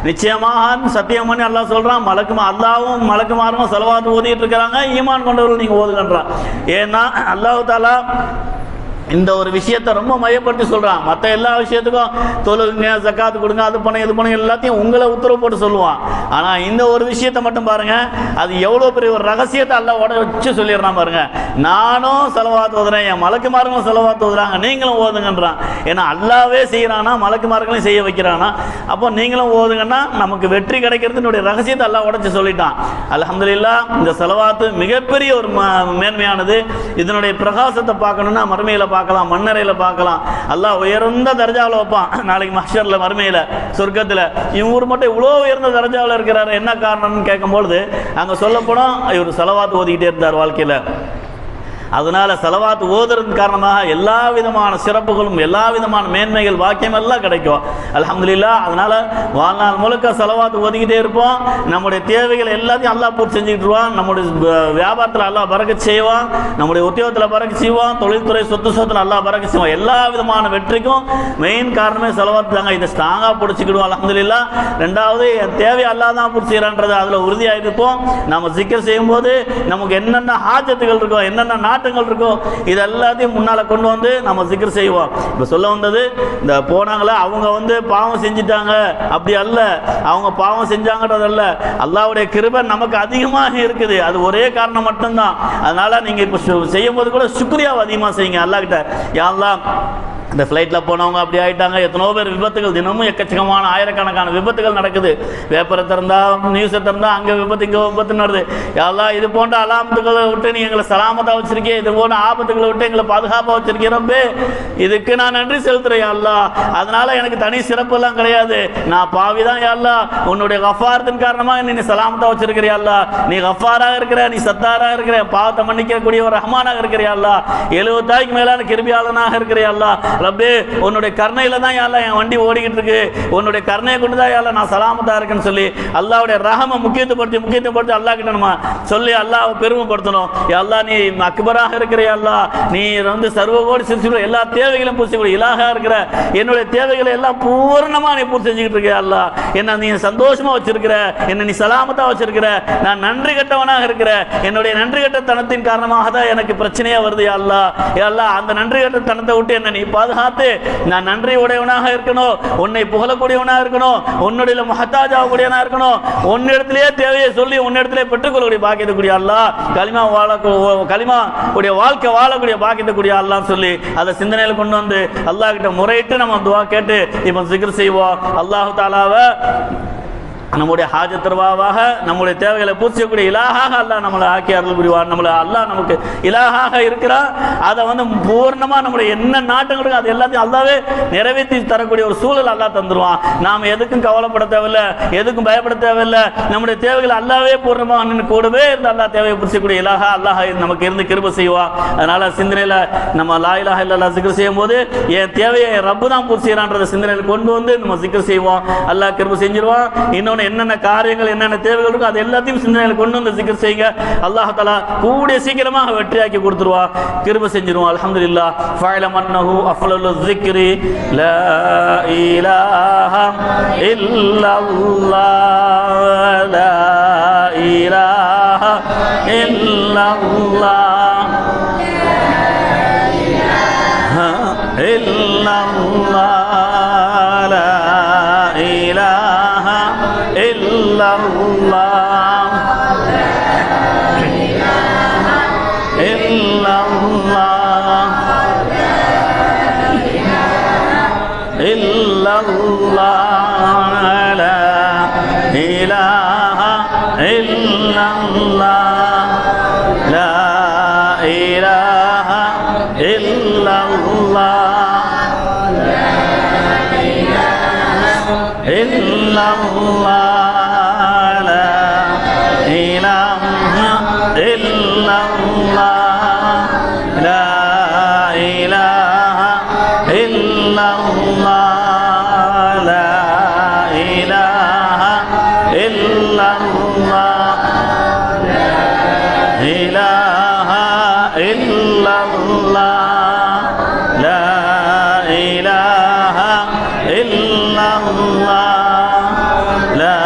நிச்சயமாக சத்தியம் பண்ணி அல்லாஹ் சொல்கிறான், அல்லாஹ்வும் மலக்குமாரும் ஸலவாத்து ஓதிட்டு இருக்கிறாங்க, ஈமான் கொண்டவர்கள் நீங்கள் ஓதுங்கன்றான். ஏன்னா அல்லாஹ் தஆலா இந்த ஒரு விஷயத்தை ரொம்ப மையப்படுத்தி சொல்கிறான். மற்ற எல்லா விஷயத்துக்கும் தொழுங்க, ஜக்காத்து கொடுங்க, அது பண்ண இது பண்ண எல்லாத்தையும் உங்களை உத்தரவு போட்டு சொல்லுவான். ஆனால் இந்த ஒரு விஷயத்தை மட்டும் பாருங்கள், அது எவ்வளோ பெரிய ஒரு ரகசியத்தை அல்லாஹ் வச்சு சொல்லிடுறான் பாருங்க. நானும் ஸலவாத் ஓதுறேன், என் மலக்குமார்களும் ஸலவாத் ஓதுறாங்க, நீங்களும் ஓதுங்கன்றான். ஏன்னா அல்லாவே செய்கிறானா, மலக்குமார்களையும் செய்ய வைக்கிறானா. அப்போ நீங்களும் ஓதுங்கன்னா நமக்கு வெற்றி கிடைக்கிறதுனுடைய ரகசியத்தை அல்லாஹ் உடச்சி சொல்லிட்டான். அல்ஹம்துலில்லாஹ். இந்த ஸலவாத்து மிகப்பெரிய ஒரு மேன்மையானது. இதனுடைய பிரகாசத்தை பார்க்கணுன்னா மறுமையில் பார்க்கலாம், மண்ணறையில் பார்க்கலாம். அல்லாஹ் உயர்ந்த தர்ஜாவில் வைப்பான் நாளைக்கு மஹ்ஷர்ல மறுமையில் சொர்க்கத்தில். இவர் மட்டும் இவ்வளோ உயர்ந்த தர்ஜாவில் இருக்கிறாரு, என்ன காரணம்னு கேட்கும்பொழுது அங்கே சொல்லப்போனால் இவர் ஸலவாத் ஓதிக்கிட்டே இருந்தார் வாழ்க்கையில். அதனால ஸலவாத் ஓதுறதுக்கு காரணமாக எல்லா விதமான சிறப்புகளும் எல்லா விதமான மேன்மைகள் வாக்கியம் எல்லாம் கிடைக்கும். அல்ஹம்துலில்லாஹ். அதனால வாழ்நாள் முழுக்க ஸலவாத் ஓதிக்கிட்டே இருப்போம். நம்முடைய தேவைகள் எல்லாத்தையும் அல்லாஹ் பூர்த்தி செஞ்சுக்கிட்டுருவான். நம்முடைய வியாபாரத்தில் அல்லாஹ் பரக்கத் செய்வான், நம்முடைய உத்தியோகத்தில் பரக்கத் செய்வான், தொழில்துறை சொத்துல அல்லாஹ் பரக்கத் செய்வான். எல்லா விதமான வெற்றிக்கும் மெயின் காரணமே ஸலவாத் தாங்க. இதை ஸ்ட்ராங்காக பிடிச்சிக்கிடுவோம். அல்ஹம்துலில்லாஹ். ரெண்டாவது என் தேவை அல்லாஹ் தான் பூர்த்தி செய்கிறான்றது அதில் உறுதியாக இருப்போம். நம்ம சிக்கர் செய்யும்போது நமக்கு என்னென்ன ஹாஜத்துகள் இருக்கோ, என்னென்ன நாட்டங்கள் இருக்கோ, இது எல்லாத்தையும் முன்னால கொண்டு வந்து நம்ம zikr செய்வோம். இப்ப சொல்ல வந்தது, இந்த போனாங்களா அவங்க வந்து பாவம் செஞ்சிட்டாங்க, அப்படி அல்ல. அவங்க பாவம் செஞ்சாங்கன்றது அல்ல, அல்லாஹ்வுடைய கிருபை நமக்கு அதிகமாக இருக்குது. அது ஒரே காரணம் மட்டும்தான். அதனால நீங்க இப்ப செய்யும் போது கூட சுக்ரியாவை அதிகமாக செய்யுங்க அல்லாஹ் கிட்ட. யா அல்லாஹ், இந்த ஃப்ளைட்டில் போனவங்க அப்படி ஆகிட்டாங்க, எத்தனோ பேர் விபத்துகள், தினமும் எக்கச்சக்கமான ஆயிரக்கணக்கான விபத்துகள் நடக்குது. பேப்பரை திறந்தா, நியூஸை திறந்தா அங்கே விபத்து இங்கே விபத்து நடக்குது. யாரெல்லாம் இது போன்ற அலாமத்துக்களை விட்டு நீ எங்களை சலாமத்தாக வச்சிருக்கேன், இது போன்ற ஆபத்துக்களை விட்டு எங்களை பாதுகாப்பாக வச்சிருக்கிறப்பே இதுக்கு நான் நன்றி செலுத்துறேன் யா அல்லாஹ். அதனால எனக்கு தனி சிறப்பெல்லாம் கிடையாது, நான் பாவி தான் யா அல்லாஹ். உன்னுடைய கஃபாரத்தின் காரணமாக நீ சலாமத்தாக வச்சிருக்கிறியா அல்லாஹ். நீ கஃபாராக இருக்கிற, நீ சத்தாராக இருக்கிற, பாவத்தை மன்னிக்கக்கூடிய ஒரு ரஹ்மானாக இருக்கிறியா அல்லாஹ். 70 தாய்க்கு மேலான கிருபியாளனாக இருக்கிறியா அல்லாஹ். ரப்பே, உன்னுடைய கருணையில தான் யா அல்லாஹ் என் வண்டி ஓடிக்கிட்டு இருக்கு, உன்னுடைய கருணையை கொண்டு தான் யா அல்லாஹ் நான் சலாமத்தா இருக்கேன்னு சொல்லி அல்லாஹ்வுடைய ரஹமை முக்கியத்துவப்படுத்தி அல்லாஹ் கிட்ட நம்ம சொல்லி அல்லாஹ்வை பெருமைப்படுத்தணும். யா அல்லாஹ், நீ அக்பராக இருக்கிற யா அல்லாஹ், நீ வந்து சர்வகோடி சிறுசிகள் எல்லா தேவைகளையும் பூர்த்தி செய்ய இலாகா இருக்கிற, என்னுடைய தேவைகளை எல்லாம் பூர்ணமா நீ பூர்த்தி செஞ்சுக்கிட்டு இருக்க யா அல்லாஹ். என்ன நீ சந்தோஷமா வச்சிருக்கிற, என்ன நீ சலாமத்தா வச்சிருக்கிற, நான் நன்றி கட்டவனாக இருக்கிற, என்னுடைய நன்றி கட்டத்தனத்தின் காரணமாக தான் எனக்கு பிரச்சனையா வருது யா அல்லாஹ். யா அல்லாஹ், அந்த நன்றி கட்டத்தனத்தை விட்டு என்ன நீ பாதுகாத்து நான் நன்றி உடையவனாக இருக்கணும், உன்னை புகழக்கூடியவனாக இருக்கணும், உன்னுடைய முஹத்தாஜ் ஆகக்கூடியவனாக இருக்கணும், உன்னிடத்திலேயே தேவையை சொல்லி உன்னிடத்திலே பெற்றுக்கொள்ளக்கூடிய பாக்கியக்கூடிய அல்லாஹ், களிமா உடைய வாழ்க்கை வாழக்கூடிய பாக்கியக்கூடிய அல்லாஹ் சொல்லி அதை சிந்தனையில் கொண்டு வந்து அல்லாஹ் கிட்ட முறையிட்டு நம்ம துவா கேட்டு இப்போ zikr செய்வோம். அல்லாஹ் தஆலாவை நம்முடைய ஹாஜத்ரவாவாக நம்முடைய தேவைகளை பூர்த்தியக்கூடிய இலாகாக அல்லாஹ் நம்மளை ஆக்கி அருள் புரிவார். நம்மளை அல்லாஹ் நமக்கு இலாகாக இருக்கிறார். அதை வந்து பூர்ணமாக நம்முடைய என்ன நாட்டங்களுக்கு அது எல்லாத்தையும் அல்லாவே நிறைவேற்றி தரக்கூடிய ஒரு சூழல் அல்லாஹ் தந்துடுவான். நாம் எதுக்கும் கவலைப்பட தேவையில்லை, எதுக்கும் பயப்பட தேவையில்லை. நம்முடைய தேவைகளை அல்லாவே பூர்ணமாக நின்று கூடவே இருந்து அல்லாஹ் தேவையை பூர்த்திக்கூடிய இலாகா அல்லாஹ் நமக்கு இருந்து கிருபை செய்வான். அதனால சிந்தனையில் நம்ம லா இலாஹா இல்லல்லாஹ் zikr செய்யும் போது என் தேவையை ரப்பு தான் பூர்த்தி செய்யறான்றதை சிந்தனையில் கொண்டு வந்து நம்ம zikr செய்வோம். அல்லாஹ் கிருபை செஞ்சிருவான். இன்னொன்று சொன்ன என்னென்ன காரியங்கள் என்னென்ன தேவைகள் இருக்கோ அது எல்லாத்தையும் சிந்தனையில் கொண்டு வந்து சிக்கர் செய்யுங்க. அல்லாஹ் தஆலா கூடிய சீக்கிரமாக வெற்றியாக்கி கொடுத்துருவா, கிருபை செஞ்சிருவான். அல்ஹம்துலில்லாஹ். ஃபஅலம் அன்னஹு அஃலலு ذிக்ரி லா இலாஹா இல்லல்லாஹ் லா இலாஹா இல்லல்லாஹ் illallah la ilaha illallah illallah illallah la ilaha illallah la ilaha illallah illallah la ilaha illallah la ilaha illallah la ilaha illallah ilaha illallah la ilaha illallah la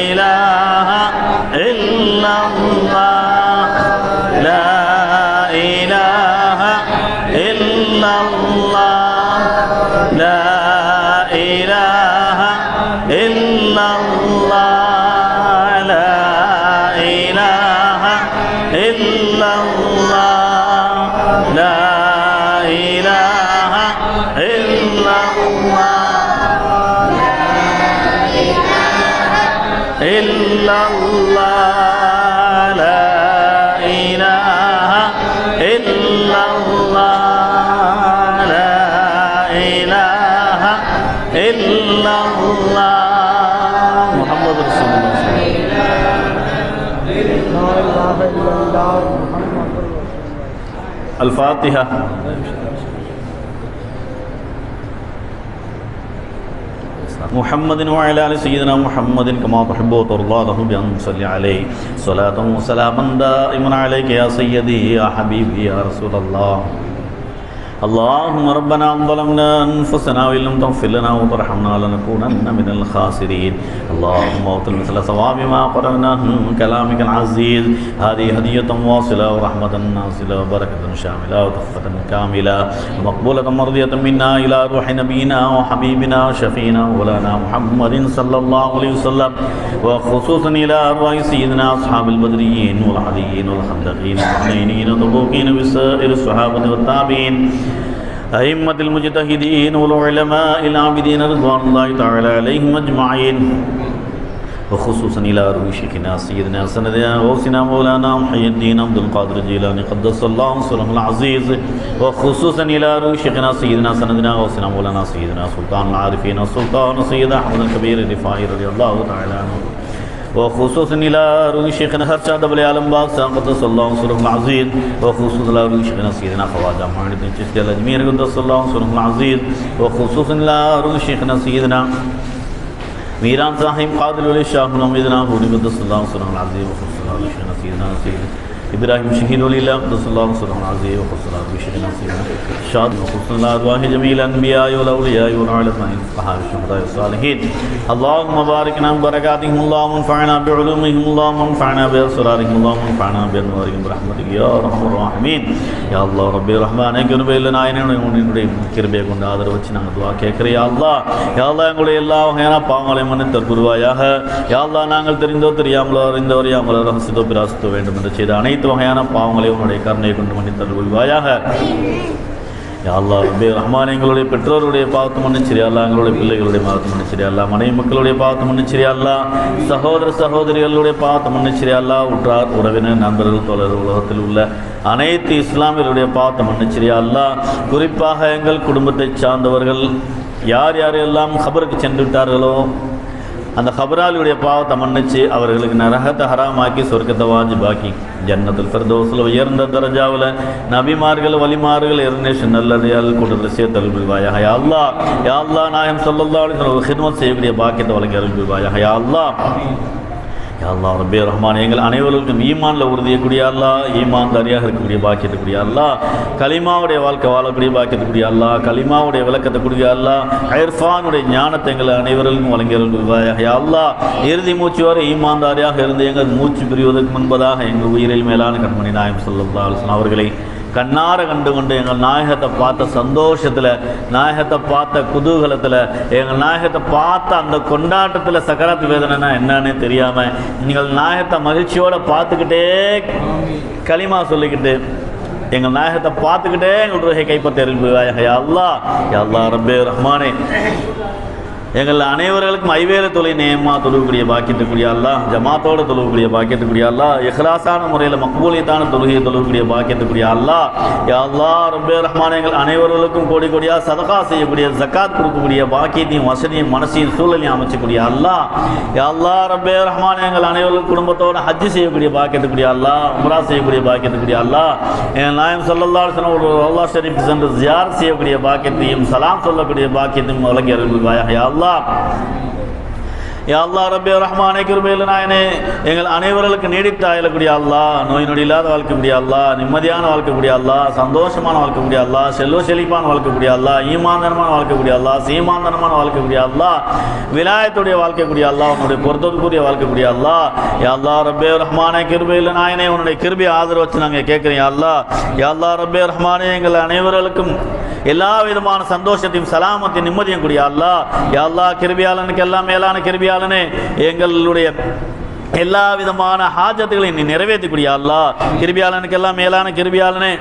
ilaha illallah la ilaha illallah la ilaha illallah la ilaha illallah la ilaha illallah illallah la ilaha illallah la ilaha illallah Muhammadur Rasulullah Al-Fatiha. محمد وعلى آل سيدنا محمد كما تحب وترضى له بأن نصلي عليه صلاة وسلاما دائما عليك يا سيدي يا حبيبي يا رسول الله. اللهم ربنا ظلمنا أنفسنا وإن لم تغفر لنا وترحمنا لنكونن من الخاسرين. اللهم اغفر مثل ثواب ما قرأناه من كلامك العزيز. هذه هدية واصلة ورحمة نازلة وبركة شاملة وتحفة كاملة ومقبولة مرضية منا إلى روح نبينا وحبيبنا وشفينا مولانا محمد صلى الله عليه وسلم، وخصوصا إلى أرواح سيدنا أصحاب البدريين والعليين والخندقين والحنينين والتبوكين وسائر الصحابة والتابعين أئمة المجتهدين والعلماء العابدين رضوان الله تعالى عليهم أجمعين، وخصوصا إلى روح شيخنا سيدنا سندنا غوثنا مولانا محي الدين عبد القادر الجيلاني قدس الله سره العزيز، وخصوصا إلى روح شيخنا سيدنا سندنا غوثنا مولانا سيدنا سلطان العارفين السلطان سيد أحمد الكبير الرفاعي رضي الله تعالى عنه، وخصوصا إلى روح شيخنا هرشاد أبو العالم باغ قدس الله سره العزيز، وخصوصا إلى روح شيخنا سيدنا خواجة معين بن چشتی الأجمير قدس الله سره العزيز، وخصوصا إلى روح شيخنا سيدنا ميران صاحب قادر ولي شاه محمدنا هوني قدس الله سره العزيز، وخصوصا إلى روح شيخنا سيدنا إبراهيم شهيد ولي الله قدس الله سره العزيز، وخصوصا إلى روح شيخنا سيدنا شاد، وخصوصا إلى أرواح جميع الأنبياء والأولياء والعلماء والصحابة والشهداء والصالحين. اللهم باركنا ببركاتهم، اللهم انفعنا بعلومهم، اللهم انفعنا بأسرارهم، اللهم انفعنا بأنوارهم برحمتك يا أرحم الراحمين. يا الله ربي الرحمن கிருபை இல்ல நாயனே உன்னுடைய கிருபையை கொண்டு ஆதரவு வச்சு நாங்கள் துஆ கேட்கிறோம். யா அல்லாஹ், யா அல்லாஹ் எங்களுடைய எல்லா வகையான பாவங்களையும் மன்னித்தல் புரிவாயாக. யா அல்லாஹ், நாங்கள் தெரிந்தோ தெரியாமலோ அறிந்தோ அறியாமலோ ரகசியத்தோ பிராசித்தோ வேண்டும் என்று செய்த அனைத்து வகையான பாவங்களையும் உன்னுடைய கருணையை கொண்டு மன்னித்தல் புரிவாயாக. யா அல்லாஹ் ரப்பே ரஹ்மான், எங்களுடைய பெற்றோருடைய பாவத்தை மன்னிச்சிரியா அல்லாஹ், எங்களுடைய பிள்ளைகளுடைய பாவத்தை மன்னிச்சிரியா அல்லாஹ், மனைவி மக்களுடைய பாவத்தை மன்னிச்சிரியா அல்லாஹ், சகோதர சகோதரிகளுடைய பாவத்தை மன்னிச்சிரியா அல்லாஹ், உற்றார் உறவினர் நண்பர்கள் தோழர்கள் உலகத்தில் உள்ள அனைத்து இஸ்லாமியர்களுடைய பாவத்தை மன்னிச்சிரியா அல்லாஹ். குறிப்பாக எங்கள் குடும்பத்தை சார்ந்தவர்கள் யார் யாரெல்லாம் கபருக்கு சென்று விட்டார்களோ அந்த கபராளியுடைய பாவத்தை மன்னிச்சு அவர்களுக்கு நரகத்தை ஹராமாக்கி சொர்க்கத்தை வாஜிபாக்கி ஜன்னத்துல் ஃபிர்தௌஸ்ல உயர்ந்த தரஜாவில் நபிமார்கள் வலிமார்கள் எர்னேஷ் நல்லதையால் கூட்டத்தில் சேர்த்து அருள்வாயாக யா அல்லாஹ். யா அல்லாஹ் நாயகம் ஸல்லல்லாஹு அலைஹி வஸல்லம் ஹித்மத் செய்யக்கூடிய பாக்கியத்தை வழங்கி அருள்வாயாக யா அல்லாஹ். யா அல்லாஹ் ரப்பே ரஹ்மான், எங்கள் அனைவருக்கும் ஈமான்ல உறுதியக்கூடிய அல்லாஹ், ஈமான் தாரியாக இருக்கக்கூடிய பாக்கியத்துக்குரிய அல்லாஹ், கலிமாவுடைய வாழ்க்கை வாழக்கூடிய பாக்கியத்துக்குரிய அல்லாஹ், கலிமாவுடைய விளக்கத்தை கூடிய அல்லாஹ், இர்ஃபானுடைய ஞானத்தை எங்கள் அனைவருக்கும் வழங்கியிருக்கிறாயாக யா அல்லாஹ். இறுதி மூச்சு வரை ஈமான் தாரியாக இருந்து எங்கள் மூச்சு பிரிவதற்கு முன்பதாக எங்கள் உயிரில் மேலான கண்மணி நாயகம் ஸல்லல்லாஹு அலைஹி வஸல்லம் அவர்களை கண்ணார கண்டு கொண்டு எங்கள் நாயகத்தை பார்த்த சந்தோஷத்தில், நாயகத்தை பார்த்த குதூகலத்தில், எங்கள் நாயகத்தை பார்த்த அந்த கொண்டாட்டத்தில் சக்கராத்து வேதனைனா என்னன்னு தெரியாமல் எங்கள் நாயகத்தை மகிழ்ச்சியோடு பார்த்துக்கிட்டே களிமா சொல்லிக்கிட்டு எங்கள் நாயகத்தை பார்த்துக்கிட்டே எங்கள் ரூஹை கைப்பற்றி அருள்வாயாக யா அல்லாஹ். யா அல்லாஹ் ரப்பே ரஹ்மானே, எங்கள் அனைவர்களுக்கும் ஐவேறு தொலை நேயமாக தொழுகக்கூடிய பாக்கியத்துக்குரிய அல்லாஹ், ஜமாத்தோடு தொழுகக்கூடிய பாக்கியத்துக்குரிய அல்லாஹ், இஹ்லாஸான முறையில் மக்பூலியத்தான தொழுகையை தொழுகக்கூடிய பாக்கியத்துக்குரிய அல்லாஹ். யா அல்லாஹ் ரப்பே ரஹ்மான், எங்கள் அனைவர்களுக்கும் கோடி கோடியாக சதகா செய்யக்கூடிய, ஜக்காத் கொடுக்கக்கூடிய பாக்கியத்தையும் வசதியும் மனசையும் சூழலையும் அமைச்சக்கூடிய அல்லாஹ். யா அல்லாஹ் ரப்பே ரஹ்மான், எங்கள் அனைவர்களுக்கும் குடும்பத்தோடு ஹஜ்ஜு செய்யக்கூடிய பாக்கியத்துக்குரிய அல்லாஹ், உம்ரா செய்யக்கூடிய பாக்கியத்துக்குரிய அல்லாஹ், எங்கள் நாயகம் ஸல்லல்லாஹு அலைஹி வஸல்லம் ஒரு ரௌலா ஷரீஃப் சென்று ஜியாரத் செய்யக்கூடிய பாக்கியத்தையும் சலாம் சொல்லக்கூடிய பாக்கியத்தையும் வழங்கி அருள்வாயாக யா அல்லாஹ். யா அல்லாஹ் ரப்பே ரஹ்மானே, கிருபையுள்ள நாயனே, எங்கள் அனைவர்களுக்கு நீடித்த ஆயலக்கூடிய அல்லாஹ், நோய் நொடி இல்லாத வாழ்க்கைக்கூடிய அல்லாஹ், நிம்மதியான வாழ்க்கைக்கூடிய அல்லாஹ், சந்தோஷமான வாழ்க்கைக்கூடிய அல்லாஹ், செல்வ செழிப்பான வாழ்க்கைக்கூடிய அல்லாஹ், ஈமான்தனமான வாழ்க்கைக்கூடிய அல்லாஹ், சீமான்தனமான வாழ்க்கைக்கூடிய அல்லாஹ், விலாயத்துடைய வாழ்க்கைக்கூடிய அல்லாஹ், உன்னுடைய பொருத்தத்துக்குரிய வாழ்க்கைக்கூடிய அல்லாஹ். யா அல்லாஹ் ரப்பே ரஹ்மானே, கிருபையுள்ள நாயனே, உன்னுடைய கிருபையை ஆதரவு வச்சு நாங்கள் கேட்குறோம் யா அல்லாஹ். யா அல்லாஹ் ரப்பே ரஹ்மானே, எங்கள் அனைவர்களுக்கும் எல்லா விதமான சந்தோஷத்தையும் சலாமத்தையும் நிம்மதியும் கூடிய அல்லாஹ். யா அல்லாஹ் கிருபையாளனுக்கு எல்லாம் மேலான கிருபையாளனே, எங்களுடைய எல்லா விதமான ஹாஜத்துகளையும் நீ நிறைவேற்றக்கூடிய அல்லாஹ். கிருபையாளனுக்கு எல்லாம் மேலான கிருபையாளனே,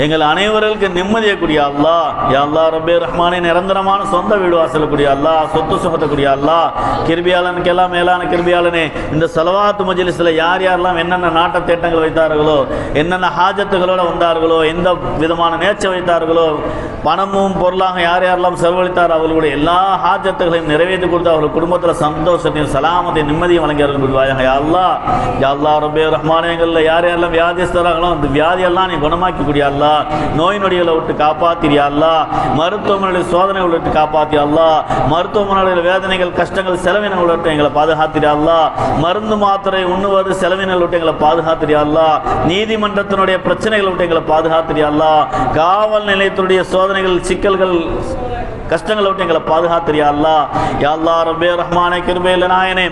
எங்கள் அனைவர்களுக்கு நிம்மதியை கூடிய அல்லாஹ். யா அல்லாஹ் ரப்பே ரஹ்மானே, நிரந்தரமான சொந்த வீடு வாசலக்கூடிய அல்லாஹ், சொத்து சுகத்தக்கூடிய அல்லாஹ், கிருபியாளனுக்கு எல்லாம் மேலான கிருபியாளனே, இந்த ஸலவாத்து மஜ்லிஸில் யார் யாரெல்லாம் என்னென்ன நாட்ட தேட்டங்கள் வைத்தார்களோ, என்னென்ன ஹாஜத்துகளோடு வந்தார்களோ, எந்த விதமான நேர்ச்சை வைத்தார்களோ, பணமும் பொருளாக யார் யாரெல்லாம் செலவழித்தார் அவர்களுடைய எல்லா ஹாஜத்துகளையும் நிறைவேற்றி கொடுத்து அவர்கள் குடும்பத்தில் சந்தோஷத்தையும் சலாமத்தையும் நிம்மதியும் வழங்கியிருக்கிறாயாக யா அல்லாஹ். யா அல்லாஹ் ரப்பே ரஹ்மானே, எங்களில் யார் யாரெல்லாம் வியாதிஸ்தராங்களோ அந்த வியாதியெல்லாம் நீ குணமாக்கக்கூடிய அல்லாஹ், நோய் நொடிகளை விட்டு காப்பாத்திரியா அல்லாஹ், மருத்துவமனையில் சோதனைகளை விட்டு காப்பாத்தியா அல்லாஹ், மருத்துவமனையில் வேதனைகள் கஷ்டங்கள் செலவினங்களை விட்டு எங்களை பாதுகாத்திரியா அல்லாஹ், மருந்து மாத்திரை உண்ணுவது செலவினங்களை விட்டு எங்களை பாதுகாத்திரியா அல்லாஹ், நீதிமன்றத்தினுடைய பிரச்சனைகளை விட்டு எங்களை பாதுகாத்திரியா அல்லாஹ், காவல் நிலையத்தினுடைய சோதனைகள் சிக்கல்கள் கஷ்டங்களை விட்டு எங்களை பாதுகாத்திரியா அல்லாஹ். யா அல்லாஹ் ரப்பே ரஹ்மானே, கிருபையுள்ள நாயனே,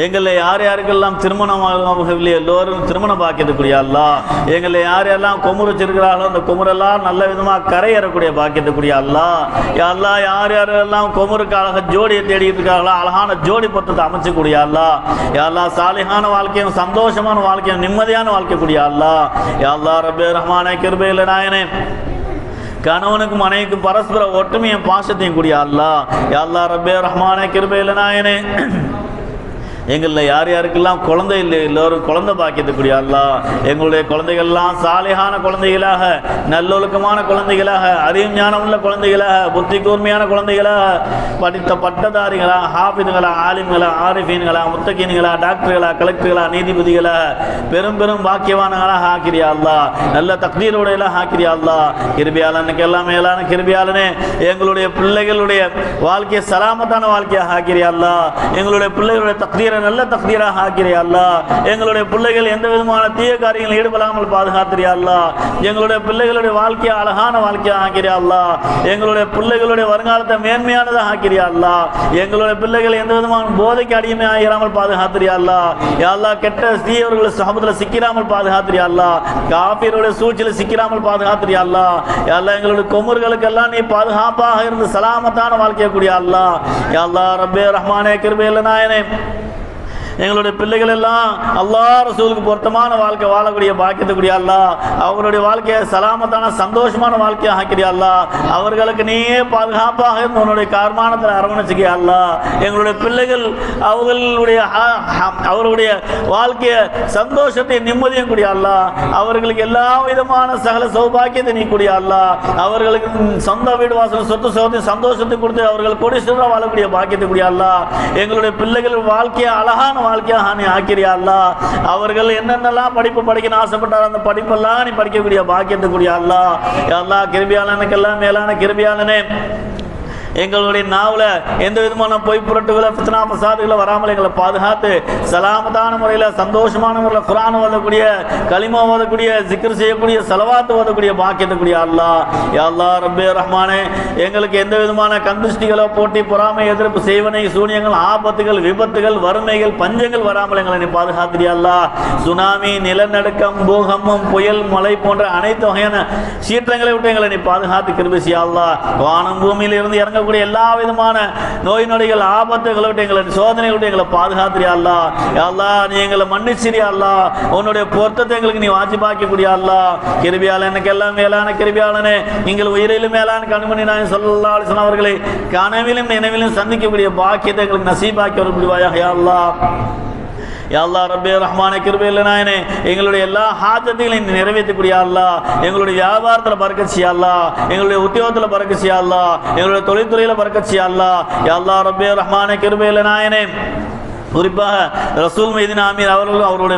எங்களில் யார் யாருக்கெல்லாம் திருமணமாகவில்லை எல்லோரும் திருமணம் பாக்கியத்துக்குரிய அல்லாஹ். எங்களில் யார் யாரெல்லாம் கொமுறு வச்சிருக்கிறார்களோ அந்த கொமுரெல்லாம் நல்ல விதமாக கரையேறக்கூடிய பாக்கியத்துக்குரிய அல்லாஹ். யா அல்லாஹ், யார் யாரெல்லாம் கொமுருக்கு அழகாக ஜோடியை தேடிட்டு இருக்காங்களோ அழகான ஜோடி பொருத்தத்தை அமைச்சக்கூடிய அல்லாஹ். யா அல்லாஹ், சாலிஹான வாழ்க்கையும் சந்தோஷமான வாழ்க்கையும் நிம்மதியான வாழ்க்கைக்கூடிய அல்லாஹ். யா அல்லாஹ் ரப்பே ரஹ்மானே, கிருபையுள்ள நாயனே, கணவனுக்கும் மனைவிக்கும் பரஸ்பர ஒற்றுமையும் பாசத்தையும் கூடிய அல்லாஹ். யா அல்லாஹ் ரப்பே ரஹ்மானே, கிருபையுள்ள நாயனே, எங்களில் யார் யாருக்கெல்லாம் குழந்தை இல்லை எல்லோரும் குழந்தை பாக்கியத்துக்குரிய அல்லாஹ். எங்களுடைய குழந்தைகள்லாம் சாலிஹான குழந்தைகளாக, நல்லொழுக்கமான குழந்தைகளாக, அறிவு ஞானம் உள்ள குழந்தைகளாக, புத்தி கூர்மையான குழந்தைகளாக, படித்த பட்டதாரிகளா, ஹாஃபிதுகளா, ஆலிம்களா, ஆரிஃபீன்களா, முத்தகீன்களா, டாக்டர்களா, கலெக்டர்களா, நீதிபதிகளா, பெரும் பெரும் பாக்கியவான்களாக ஆக்கிரியா அல்லாஹ். நல்ல தக்தீரோடையெல்லாம் ஆக்கிரியா அல்லாஹ். கிருபியாளனுக்கு எல்லாம் மேலான கிருபியாளனே, எங்களுடைய பிள்ளைகளுடைய வாழ்க்கையை சலாமத்தான வாழ்க்கையாக ஆக்கிரியா அல்லாஹ். எங்களுடைய பிள்ளைகளுடைய தக்தீரை நல்ல தக்தீராக ஆக்கிரியா அல்லாஹ். எங்களுடைய பிள்ளைகள் எந்த விதமான தீய காரியங்கள் ஈடுபடாமல் பாதுகாத்திரியா அல்லாஹ். எங்களுடைய பிள்ளைகளுடைய வாழ்க்கையை அழகான வாழ்க்கையாக ஆக்கிரியா அல்லாஹ். எங்களுடைய பிள்ளைகளுடைய வருங்காலத்தை மேன்மையானதாக ஆக்கிரியா அல்லாஹ். எங்களுடைய பிள்ளைகள் எந்த விதமான போதைக்கு அடிமையாகிறாமல் பாதுகாத்திரியா அல்லாஹ். யா அல்லாஹ், கெட்ட தீயவர்கள் சமூகத்தில் சிக்கிறாமல் பாதுகாத்திரியா அல்லாஹ். காபியருடைய சூழ்ச்சியில் சிக்கிறாமல் பாதுகாத்திரியா அல்லாஹ். யா அல்லாஹ், எங்களுடைய கொமுர்களுக்கெல்லாம் நீ பாதுகாப்பாக இருந்து சலாமத்தான வாழ்க்கையை கூடிய அல்லாஹ். யா அல்லாஹ் ரப்பே ரஹ்மானே, கிருபையுள்ள நாயனே, எங்களுடைய பிள்ளைகள் எல்லாம் அல்லாஹ் ரசூலுக்கு பொருத்தமான வாழ்க்கை வாழக்கூடிய பாக்கியத்துக்குரிய அல்லாஹ் அவருடைய வாழ்க்கையை சலாமத்தான சந்தோஷமான வாழ்க்கையை ஆக்கிறியா அல்லாஹ் அவர்களுக்கு நீயே பாதுகாப்பாக இருந்து உன்னுடைய கார்மானத்தில் அரவணைச்சிக்கியா அல்லாஹ் எங்களுடைய பிள்ளைகள் அவர்களுடைய வாழ்க்கைய சந்தோஷத்தை நிம்மதியும் கூடிய அல்லாஹ் அவர்களுக்கு எல்லா விதமான சகல சௌபாக்கியத்தை நீ கூடிய அல்லாஹ் அவர்களுக்கு சொந்த வீடு வாசல் சொத்து சோதனை சந்தோஷத்தை கொடுத்து அவர்கள் கோடீஸ்வரராக வாழக்கூடிய பாக்கியத்தை கூடிய அல்லாஹ் எங்களுடைய பிள்ளைகள் வாழ்க்கையை அழகான வாழ்க்கையாக நீ ஆக்கிறியா அல்லாஹ் அவர்கள் என்னென்னலாம் படிப்பு படிக்கணும் ஆசைப்பட்டார் அந்த படிப்பெல்லாம் நீ படிக்கக்கூடிய பாக்கியத்தை கூடிய அல்லாஹ் அல்லாஹ் கிருபியாளனுக்கெல்லாம் மேலான கிருபியாளனே எங்களுடைய நாவல எந்த விதமான பொய் புரட்டுகளை பித்னா பசாதுகளை வராமல் எங்களை பாதுகாத்து சலாமத்தான முறையில் சந்தோஷமான முறையில் குர்ஆன் ஓதக்கூடிய கலிமா ஓதக்கூடிய ஜிக்ர் செய்யக்கூடிய ஸலவாத் ஓதக்கூடிய பாக்கியத்துக்கூடிய அல்லாஹ் யா அல்லாஹ் ரப்பே ரஹ்மானே எங்களுக்கு எந்த விதமான கந்துஷ்டிகளோ போட்டி பொறாமை எதிர்ப்பு செய்வனை சூனியங்கள் ஆபத்துகள் விபத்துகள் வறுமைகள் பஞ்சங்கள் வராமல் எங்களை நீ பாதுகாத்திரியா அல்லாஹ் சுனாமி நிலநடுக்கம் பூகம்பம் புயல் மழை போன்ற அனைத்து வகையான சீற்றங்களை விட்டு எங்களை நீ பாதுகாத்து கிருபை செய்யா அல்லாஹ் வானம் பூமியில் இருந்து இறங்க எல்லா விதமான நோய் நொடிகள் ஆபத்துகளை விட்டு எங்களை சோதனை விட்டு எங்களை பாதுகாத்திரியா அல்லாஹ் யா அல்லாஹ் நீ எங்களை மன்னிச்சிரியா அல்லாஹ் உன்னுடைய பொருத்தத்தை எங்களுக்கு நீ வாஜிபாக்கக்கூடிய அல்லாஹ் கிருபியாளனுக்கு எல்லாம் மேலான கிருபியாளனே நீங்கள் உயிரிலும் மேலான கண்மணி நாயகம் ஸல்லல்லாஹு அலைஹி வஸல்லம் அவர்களை கனவிலும் நினைவிலும் சந்திக்கக்கூடிய பாக்கியத்தை எங்களுக்கு நசீபாக்கி வரக்கூடியவாயாக யா அல்லாஹ் யா அல்லாஹ் ரப்பே ரஹ்மானே கிருபையுள்ள நாயனே எங்களுடைய எல்லா ஹாஜத்துகளையும் நிறைவேற்றக்கூடிய அல்லாஹ் எங்களுடைய வியாபாரத்தில் பரக்கத் செய்யா அல்லாஹ் எங்களுடைய உத்தியோகத்தில் பரக்கத் செய்யா அல்லாஹ் எங்களுடைய தொழில்துறையில் பரக்கத் செய்யா அல்லாஹ் யா அல்லாஹ் ரப்பே ரஹ்மானே கிருபையுள்ள நாயனே குறிப்பாக ரசூல் மைதீன் ஆமீர் அவர்களும் அவருடைய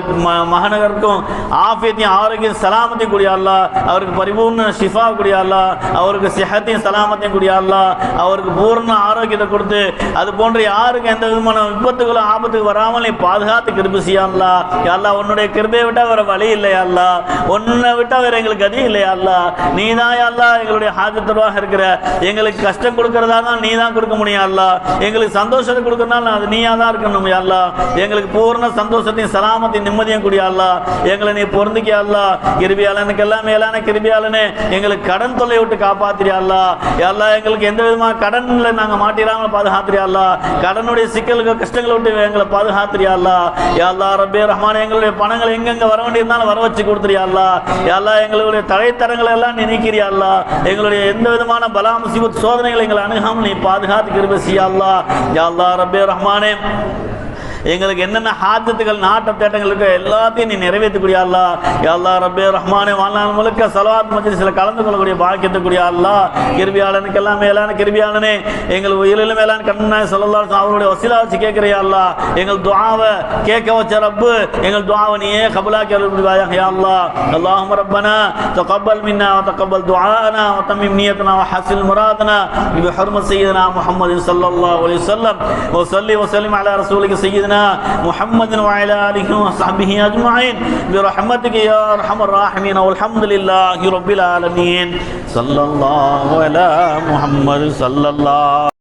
மகனகருக்கும் ஆஃபியத்தையும் ஆரோக்கியம் சலாமத்தையும் கூடிய அல்லாஹ் அவருக்கு பரிபூர்ண ஷிஃபா கூடிய அல்லாஹ் அவருக்கு சிஹத்தையும் சலாமத்தையும் கூடிய அல்லாஹ் அவருக்கு பூர்ண ஆரோக்கியத்தை கொடுத்து அது போன்ற யாருக்கு எந்த விதமான விபத்துகளும் ஆபத்துக்கு வராமல் நீ பாதுகாத்து கிருபை செய்யா அல்லாஹ் யா அல்லாஹ் உன்னுடைய கிருபையை விட்டால் வேற வழி இல்லையா அல்லாஹ் உன்னை விட்டால் வேற எங்களுக்கு கதி இல்லையா அல்லாஹ் நீ தான் யா அல்லாஹ் எங்களுடைய ஹாஜத்துவாக இருக்கிற எங்களுக்கு கஷ்டம் கொடுக்கறதா தான் நீ தான் கொடுக்க முடியும் அல்லாஹ் எங்களுக்கு சந்தோஷத்தை கொடுக்கறதுனால அது நீயா தான் இருக்கணும் யா அல்லாஹ் எங்களுக்கு பூர்ண சந்தோஷத்தையும் சலாமத்தையும் நிம்மதியும் கூடிய அல்லாஹ் எங்களை நீ பொருந்திக்கியா அல்லாஹ் கிருபியாளனுக்கு எல்லாம் மேலான கிருபியாளனே எங்களுக்கு கடன் தொல்லை விட்டு காப்பாத்திரியா அல்லாஹ் யா அல்லாஹ் எங்களுக்கு எந்த விதமான கடன்ல நாங்கள் மாட்டிடாமல் பாதுகாத்திரியா அல்லாஹ் கடனுடைய சிக்கலுக்கு கஷ்டங்களை விட்டு எங்களை பாதுகாத்திரியா அல்லாஹ் யா அல்லாஹ் ரப்பே ரஹ்மானே எங்களுடைய பணங்கள் எங்கெங்க வர வேண்டியிருந்தாலும் வர வச்சு கொடுத்துறியா அல்லாஹ் யா அல்லாஹ் எங்களுடைய தடைத்தரங்களை எல்லாம் நீ நீக்கிறியா அல்லாஹ் எங்களுடைய எந்த விதமான பலா முசீபத் சோதனைகளை எங்களை அணுகாமல் நீ பாதுகாத்து கிருபை செய்யா அல்லாஹ் யா அல்லாஹ் ரப்பே ரஹ்மானே எங்களுக்கு என்னென்ன ஹாஜத்துகள் நாட்ட தேட்டங்கள் இருக்க எல்லாத்தையும் நீ நிறைவேற்றக்கூடிய அல்லாஹ் யா அல்லாஹ் ரப்பே ரஹ்மானே வாழ்நாள் முழுக்க ஸலவாத் மஜ்லிஸில் கலந்து கொள்ளக்கூடிய பாக்கியத்துக்கூடிய அல்லாஹ் கிருபியாளனுக்கு எல்லாம் மேலான கிருபியாளனே எங்கள் உயிரிலும் மேலான கண்ணனாய் ஸல்லல்லாஹு அலைஹி வஸல்லம் அவருடைய வஸீலா வச்சு கேட்கிறியா அல்லாஹ் எங்கள் துஆவை கேட்க வச்ச ரப்பு எங்கள் துஆவை நீயே கபூலாக்கி அருள்புரிவாயாக யா அல்லாஹ் அல்லாஹும்ம ரப்பனா தகப்பல் மின்னா வ தகப்பல் துஆனா வ தம்மிம் நியத்தனா வ ஹஸில் முராதனா பிஹுர்மத் சய்யிதினா முஹம்மதின் ஸல்லல்லாஹு அலைஹி வஸல்லம் வ ஸல்லி வ ஸல்லிம் அலா ரசூலிக சய்யிதினா محمد وعلى آله وصحبه أجمعين برحمتك يا أرحم الراحمين والحمد لله رب العالمين صلى الله على محمد صلى الله